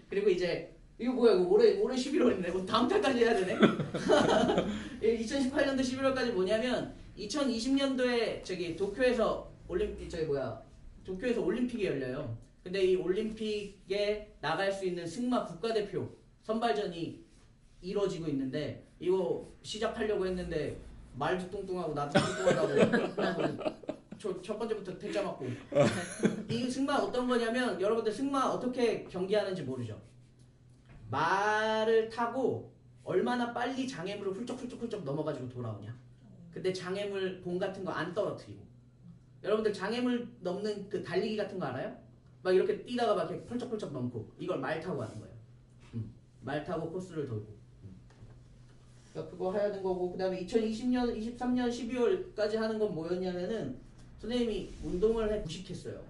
그리고 이제 이거 뭐야 이거 올해 11월이네. 다음 달까지 해야 되네. 2018년도 11월까지 뭐냐면 2020년도에 저기 도쿄에서 올림픽이 열려요. 근데 이 올림픽에 나갈 수 있는 승마 국가대표 선발전이 이루어지고 있는데 이거 시작하려고 했는데 말도 뚱뚱하고 나도 뚱뚱하다고 첫 번째부터 퇴짜 맞고 이 승마 어떤 거냐면 여러분들 승마 어떻게 경기하는지 모르죠. 말을 타고 얼마나 빨리 장애물을 훌쩍 넘어가지고 돌아오냐. 근데 장애물 봉 같은 거 안 떨어뜨리고 여러분들 장애물 넘는 그 달리기 같은 거 알아요? 막 이렇게 뛰다가 막 이렇게 펄쩍펄쩍 넘고 이걸 말 타고 하는 거예요. 말 타고 코스를 돌고 그러니까 그거 하는 거고 그 다음에 2020년, 23년 12월까지 하는 건 뭐였냐면은 선생님이 운동을 무식했어요.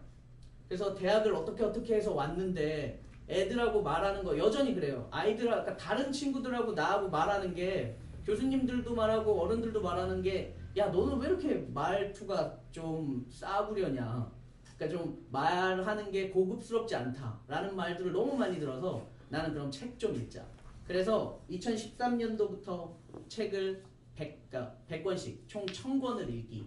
그래서 대학을 어떻게 해서 왔는데 애들하고 말하는 거 여전히 그래요. 그러니까 다른 친구들하고 나하고 말하는 게 교수님들도 말하고 어른들도 말하는 게 야 너는 왜 이렇게 말투가 좀 싸구려냐. 그러니까 좀 말하는 게 고급스럽지 않다라는 말들을 너무 많이 들어서 나는 그럼 책 좀 읽자. 그래서 2013년도부터 책을 100권씩 총 1000권을 읽기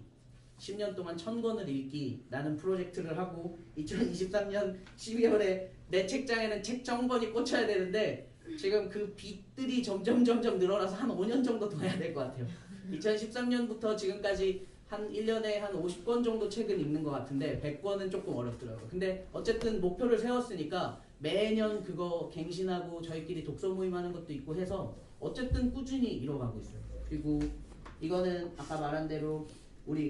10년 동안 1000권을 읽기라는 프로젝트를 하고 2023년 12월에 내 책장에는 책 1000권이 꽂혀야 되는데 지금 그 빚들이 점점 늘어나서 한 5년 정도 더 해야 될 것 같아요. 2013년부터 지금까지 한 1년에 한 50권 정도 책을 읽는 것 같은데 100권은 조금 어렵더라고요. 근데 어쨌든 목표를 세웠으니까 매년 그거 갱신하고 저희끼리 독서 모임하는 것도 있고 해서 어쨌든 꾸준히 이뤄가고 있어요. 그리고 이거는 아까 말한 대로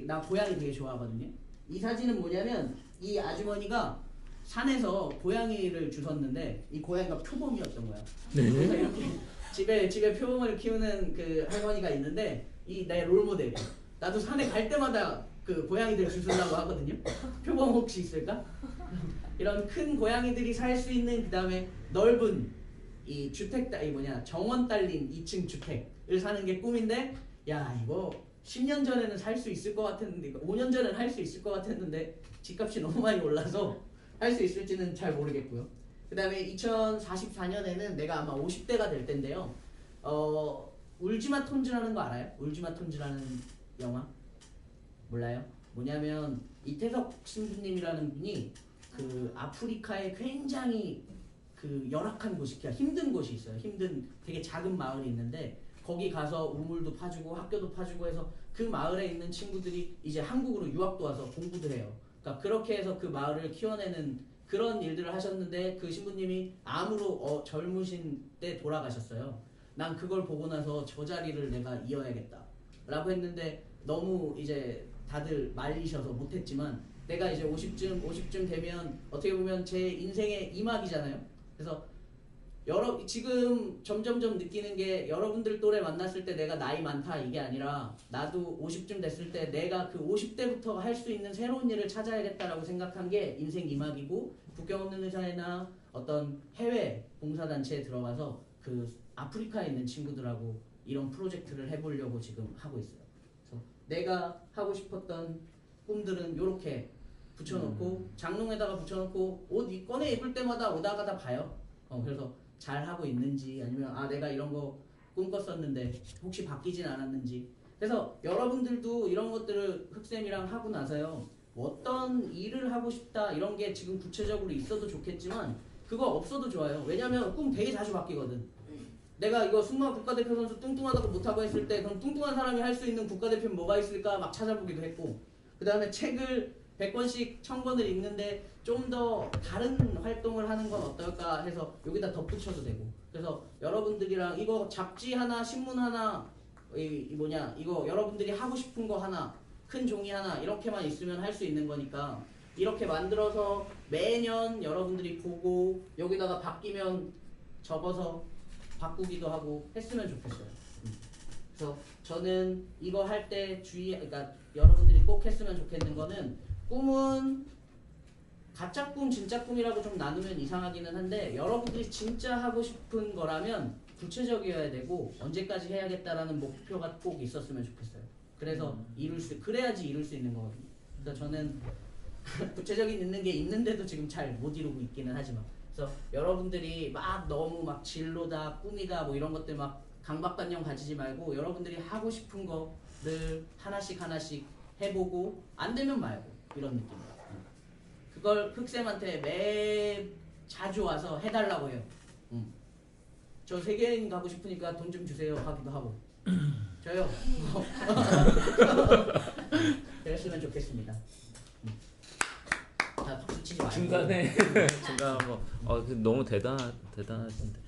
나 고양이 되게 좋아하거든요. 이 사진은 뭐냐면 이 아주머니가 산에서 고양이를 주웠는데 이 고양이가 표범이었던 거야. 그래서 이렇게 집에 표범을 키우는 그 할머니가 있는데 이 내 롤모델. 나도 산에 갈 때마다 그 고양이들 주우려고 하거든요. 표범 혹시 있을까? 이런 큰 고양이들이 살 수 있는 그 다음에 넓은 이 정원 딸린 2층 주택을 사는 게 꿈인데 야 이거 10년 전에는 살 수 있을 것 같았는데 5년 전에는 할 수 있을 것 같았는데 집값이 너무 많이 올라서 할 수 있을지는 잘 모르겠고요. 그 다음에 2044년에는 내가 아마 50대가 될 텐데요. 울지마 톤즈라는 거 알아요? 울지마 톤즈라는 영화? 몰라요? 뭐냐면 이태석 신부님이라는 분이 그 아프리카에 굉장히 그 열악한 곳이 힘든 곳이 있어요. 되게 작은 마을이 있는데 거기 가서 우물도 파주고 학교도 파주고 해서 그 마을에 있는 친구들이 이제 한국으로 유학도 와서 공부도 해요. 그러니까 그렇게 해서 그 마을을 키워내는 그런 일들을 하셨는데 그 신부님이 암으로 젊으신 때 돌아가셨어요. 난 그걸 보고 나서 저 자리를 내가 이어야겠다 라고 했는데 너무 이제 다들 말리셔서 못했지만 내가 이제 50쯤 되면 어떻게 보면 제 인생의 이막이잖아요. 그래서 지금 점점점 느끼는 게 여러분들 또래 만났을 때 내가 나이 많다 이게 아니라 나도 50쯤 됐을 때 내가 그 50대부터 할 수 있는 새로운 일을 찾아야겠다라고 생각한 게 인생 이막이고 국경 없는 의사회나 어떤 해외 봉사단체에 들어가서 그 아프리카에 있는 친구들하고 이런 프로젝트를 해보려고 지금 하고 있어요. 그래서 내가 하고 싶었던 꿈들은 이렇게 붙여놓고 장롱에다가 붙여놓고 옷 꺼내 입을 때마다 오다가 다 봐요. 그래서 잘 하고 있는지 아니면 내가 이런 거 꿈꿨었는데 혹시 바뀌진 않았는지. 그래서 여러분들도 이런 것들을 흑쌤이랑 하고 나서요 어떤 일을 하고 싶다 이런 게 지금 구체적으로 있어도 좋겠지만 그거 없어도 좋아요. 왜냐면 꿈 되게 자주 바뀌거든. 내가 이거 승마 국가대표 선수 뚱뚱하다고 못하고 했을 때 그럼 뚱뚱한 사람이 할 수 있는 국가대표는 뭐가 있을까 막 찾아보기도 했고 그 다음에 책을 100권씩 1000권을 읽는데 좀 더 다른 활동을 하는 건 어떨까 해서 여기다 덧붙여도 되고. 그래서 여러분들이랑 이거 잡지 하나 신문 하나 이거 여러분들이 하고 싶은 거 하나 큰 종이 하나 이렇게만 있으면 할 수 있는 거니까 이렇게 만들어서 매년 여러분들이 보고 여기다가 바뀌면 접어서 바꾸기도 하고 했으면 좋겠어요. 그래서 저는 이거 할 때 그러니까 여러분들이 꼭 했으면 좋겠는 거는 꿈은 가짜 꿈, 진짜 꿈이라고 좀 나누면 이상하기는 한데 여러분들이 진짜 하고 싶은 거라면 구체적이어야 되고 언제까지 해야겠다라는 목표가 꼭 있었으면 좋겠어요. 그래서 그래야지 이룰 수 있는 거거든요. 그래서 저는 구체적인 있는 게 있는데도 지금 잘 못 이루고 있기는 하지만 그래서 여러분들이 막 너무 막 진로다, 꿈이다 뭐 이런 것들 막 강박관념 가지지 말고 여러분들이 하고 싶은 거를 하나씩 해보고 안 되면 말고 이런 느낌이에요. 그걸 흑쌤한테 자주 와서 해달라고 해요. 저 세계여행 가고 싶으니까 돈 좀 주세요 하기도 하고 저요 그랬으면 좋겠습니다. 다 박수 치지 말고 중간에 너무 대단하신데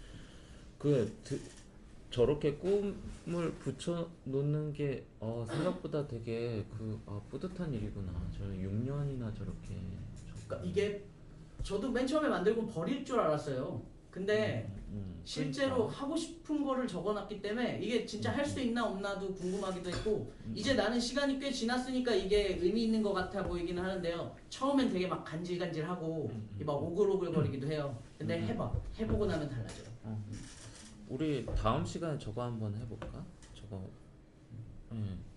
저렇게 꿈을 붙여놓는 게 생각보다 되게 뿌듯한 일이구나. 저 6년이나 저렇게. 그러니까 이게 저도 맨 처음에 만들고 버릴 줄 알았어요. 근데 실제로 그러니까. 하고 싶은 거를 적어놨기 때문에 이게 진짜 할 수 있나 없나도 궁금하기도 했고 이제 나는 시간이 꽤 지났으니까 이게 의미 있는 것 같아 보이기는 하는데요. 처음엔 되게 막 간질간질하고 막 오글오글거리기도 해요. 근데 해보고 나면 달라져요. 우리 다음 시간에 저거 한번 해볼까? 저거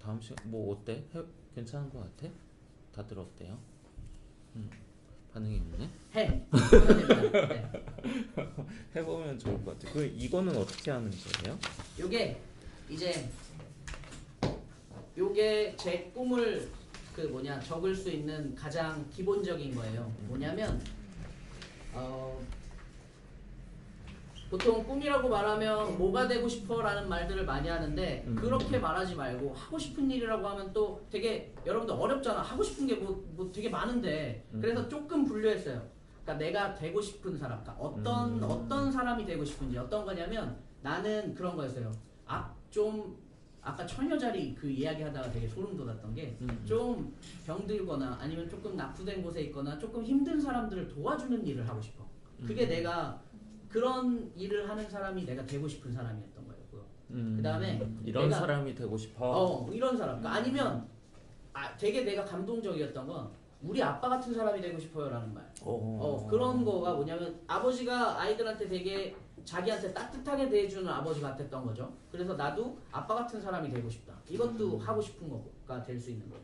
다음 시간 뭐 어때? 괜찮은 것 같아? 다들 어때요? 반응이 있네? 네. 해보면 좋을 것 같아. 이거는 어떻게 하는 거예요? 요게 제 꿈을 적을 수 있는 가장 기본적인 거예요. 뭐냐면 보통 꿈이라고 말하면 뭐가 되고 싶어 라는 말들을 많이 하는데 그렇게 말하지 말고 하고 싶은 일이라고 하면 또 되게 여러분들 어렵잖아. 하고 싶은 게 뭐 되게 많은데 그래서 조금 분류했어요. 그러니까 내가 되고 싶은 사람, 그러니까 어떤 사람이 되고 싶은지 어떤 거냐면 나는 그런 거였어요. 아까 처녀자리 그 이야기 하다가 되게 소름 돋았던 게 좀 병들거나 아니면 조금 낙후된 곳에 있거나 조금 힘든 사람들을 도와주는 일을 하고 싶어. 그게 내가 그런 일을 하는 사람이 내가 되고 싶은 사람이었던 거였고요. 그 다음에 이런 사람이 되고 싶어. 이런 사람. 그러니까 아니면 되게 내가 감동적이었던 건 우리 아빠 같은 사람이 되고 싶어요라는 말. 그런 거가 뭐냐면 아버지가 아이들한테 되게 자기한테 따뜻하게 대해주는 아버지 같았던 거죠. 그래서 나도 아빠 같은 사람이 되고 싶다. 이것도 하고 싶은 거가 될 수 있는 거고.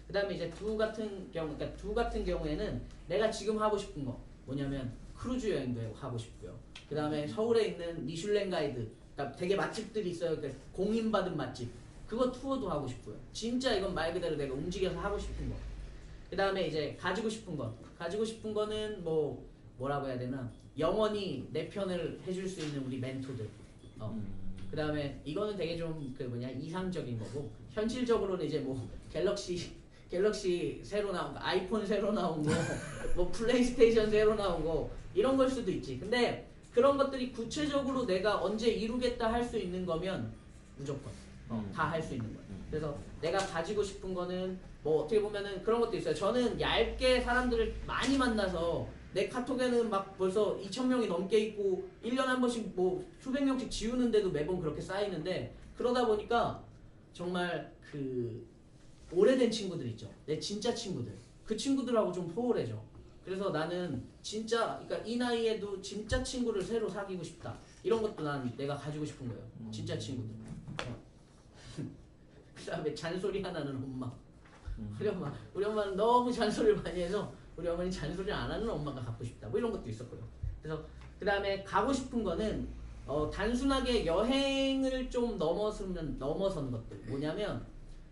그 다음에 이제 두 같은 경우에는 내가 지금 하고 싶은 거 뭐냐면 크루즈 여행도 하고 싶고요. 그 다음에 서울에 있는 미슐랭 가이드, 그러니까 되게 맛집들이 있어요. 그러니까 공인받은 맛집. 그거 투어도 하고 싶고요. 진짜 이건 말 그대로 내가 움직여서 하고 싶은 거. 그 다음에 이제 가지고 싶은 거는 뭐라고 해야 되나? 영원히 내 편을 해줄 수 있는 우리 멘토들. 그 다음에 이거는 되게 좀 이상적인 거고 현실적으로는 이제 갤럭시 갤럭시 새로 나온 거, 아이폰 새로 나온 거, 뭐 플레이스테이션 새로 나온 거 이런 걸 수도 있지. 근데 그런 것들이 구체적으로 내가 언제 이루겠다 할 수 있는 거면 무조건 다 할 수 있는 거야. 그래서 내가 가지고 싶은 거는 뭐 어떻게 보면은 그런 것도 있어요. 저는 얇게 사람들을 많이 만나서 내 카톡에는 막 벌써 2,000명이 넘게 있고 1년에 한 번씩 뭐 수백 명씩 지우는데도 매번 그렇게 쌓이는데 그러다 보니까 정말 그 오래된 친구들 있죠. 내 진짜 친구들. 그 친구들하고 좀 소홀해져. 그래서 나는 진짜 그러니까 이 나이에도 진짜 친구를 새로 사귀고 싶다. 이런 것도 난 내가 가지고 싶은 거예요. 진짜 친구들. 그다음에 잔소리 하나는 엄마. 우리 엄마는 너무 잔소리를 많이 해서 우리 어머니 잔소리를 안 하는 엄마가 갖고 싶다. 뭐 이런 것도 있었고요. 그래서 그다음에 가고 싶은 거는 단순하게 여행을 좀 넘어서는 것들. 뭐냐면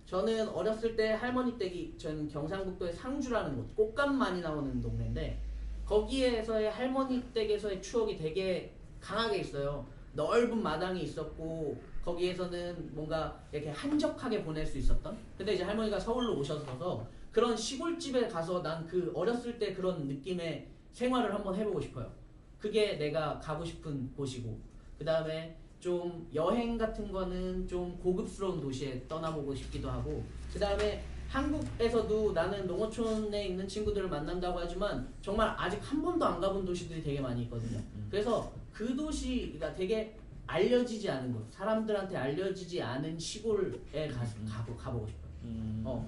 저는 어렸을 때 할머니 댁이 저는 경상북도의 상주라는 곳, 꽃감 많이 나오는 동네인데 거기에서의 할머니 댁에서의 추억이 되게 강하게 있어요. 넓은 마당이 있었고 거기에서는 뭔가 이렇게 한적하게 보낼 수 있었던. 근데 이제 할머니가 서울로 오셔서 그런 시골집에 가서 난 그 어렸을 때 그런 느낌의 생활을 한번 해보고 싶어요. 그게 내가 가고 싶은 곳이고 그 다음에 좀 여행 같은 거는 좀 고급스러운 도시에 떠나보고 싶기도 하고 그 다음에 한국에서도 나는 농어촌에 있는 친구들을 만난다고 하지만 정말 아직 한 번도 안 가본 도시들이 되게 많이 있거든요. 그래서 그 도시가 되게 알려지지 않은 곳, 사람들한테 알려지지 않은 시골에 가보고 싶어요.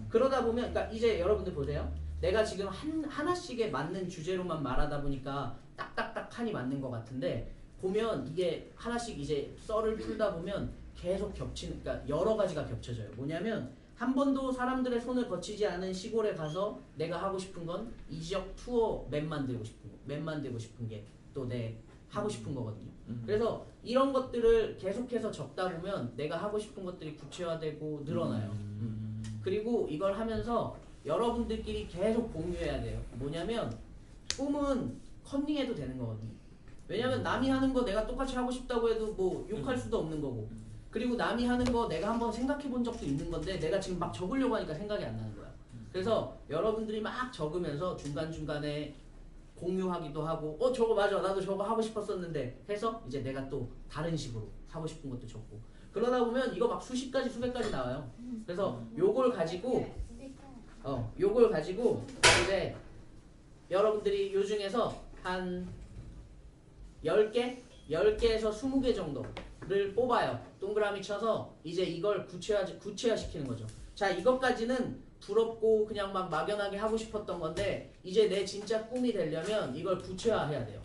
그러다 보면 그러니까 이제 여러분들 보세요. 내가 지금 하나씩에 맞는 주제로만 말하다 보니까 딱딱딱하니 맞는 것 같은데 보면 이게 하나씩 이제 썰을 풀다 보면 계속 겹치는, 그러니까 여러 가지가 겹쳐져요. 뭐냐면 한 번도 사람들의 손을 거치지 않은 시골에 가서 내가 하고 싶은 건 이 지역 투어 맵 만들고 싶은 게 또 내 하고 싶은 거거든요. 그래서 이런 것들을 계속해서 적다 보면 내가 하고 싶은 것들이 구체화되고 늘어나요. 그리고 이걸 하면서 여러분들끼리 계속 공유해야 돼요. 뭐냐면 꿈은 컨닝해도 되는 거거든요. 왜냐면 남이 하는 거 내가 똑같이 하고 싶다고 해도 뭐 욕할 수도 없는 거고 그리고 남이 하는 거 내가 한번 생각해 본 적도 있는 건데 내가 지금 막 적으려고 하니까 생각이 안 나는 거야. 그래서 여러분들이 막 적으면서 중간중간에 공유하기도 하고 저거 맞아 나도 저거 하고 싶었었는데 해서 이제 내가 또 다른 식으로 하고 싶은 것도 적고 그러다 보면 이거 막 수십 가지 수백 가지 나와요. 그래서 요걸 가지고 이제 여러분들이 요 중에서 한 10개에서 20개 정도를 뽑아요. 동그라미 쳐서 이제 이걸 구체화시키는 거죠. 자, 이것까지는 부럽고 그냥 막 막연하게 하고 싶었던 건데 이제 내 진짜 꿈이 되려면 이걸 구체화해야 돼요.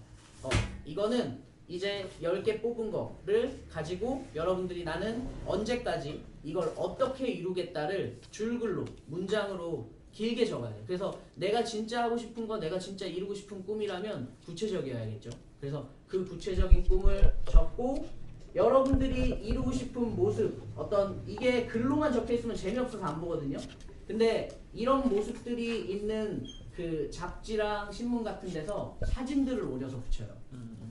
이거는 이제 10개 뽑은 거를 가지고 여러분들이 나는 언제까지 이걸 어떻게 이루겠다를 줄글로 문장으로 길게 적어야 돼요. 그래서 내가 진짜 하고 싶은 거 내가 진짜 이루고 싶은 꿈이라면 구체적이어야겠죠. 그래서 그 구체적인 꿈을 적고 여러분들이 이루고 싶은 모습 어떤 이게 글로만 적혀있으면 재미없어서 안 보거든요. 근데 이런 모습들이 있는 그 잡지랑 신문 같은 데서 사진들을 올려서 붙여요.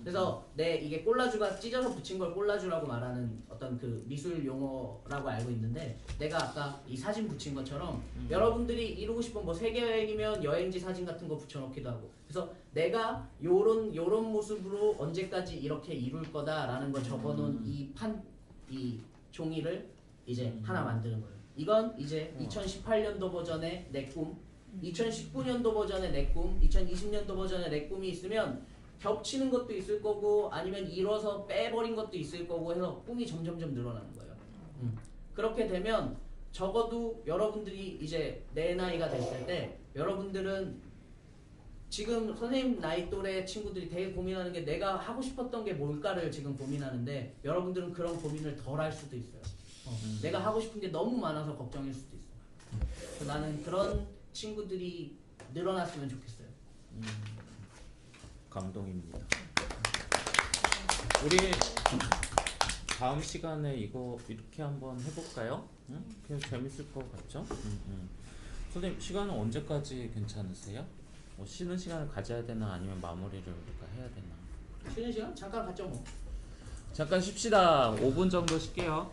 그래서 이게 꼴라주가 찢어서 붙인 걸 꼴라주라고 말하는 어떤 그 미술 용어라고 알고 있는데 내가 아까 이 사진 붙인 것처럼 여러분들이 이루고 싶은 뭐 세계 여행이면 여행지 사진 같은 거 붙여놓기도 하고 그래서 내가 요런 모습으로 언제까지 이렇게 이룰 거다라는 걸 적어놓은 이 종이를 이제 하나 만드는 거예요. 이건 이제 2018년도 버전의 내 꿈, 2019년도 버전의 내 꿈, 2020년도 버전의 내 꿈이 있으면 겹치는 것도 있을 거고 아니면 이뤄서 빼버린 것도 있을 거고 해서 꿈이 점점점 늘어나는 거예요. 그렇게 되면 적어도 여러분들이 이제 내 나이가 됐을 때 여러분들은 지금 선생님 나이 또래 친구들이 되게 고민하는 게 내가 하고 싶었던 게 뭘까를 지금 고민하는데 여러분들은 그런 고민을 덜 할 수도 있어요. 내가 하고 싶은 게 너무 많아서 걱정일 수도 있어요. 그래서 나는 그런 친구들이 늘어났으면 좋겠어요. 감동입니다. 우리 다음 시간에 이거 이렇게 한번 해볼까요? 응? 그냥 재밌을 것 같죠? 선생님 시간은 언제까지 괜찮으세요? 뭐 쉬는 시간을 가져야 되나 아니면 마무리를 우리가 해야 되나? 쉬는 시간? 잠깐 갔죠 뭐. 잠깐 쉽시다. 5분 정도 쉴게요.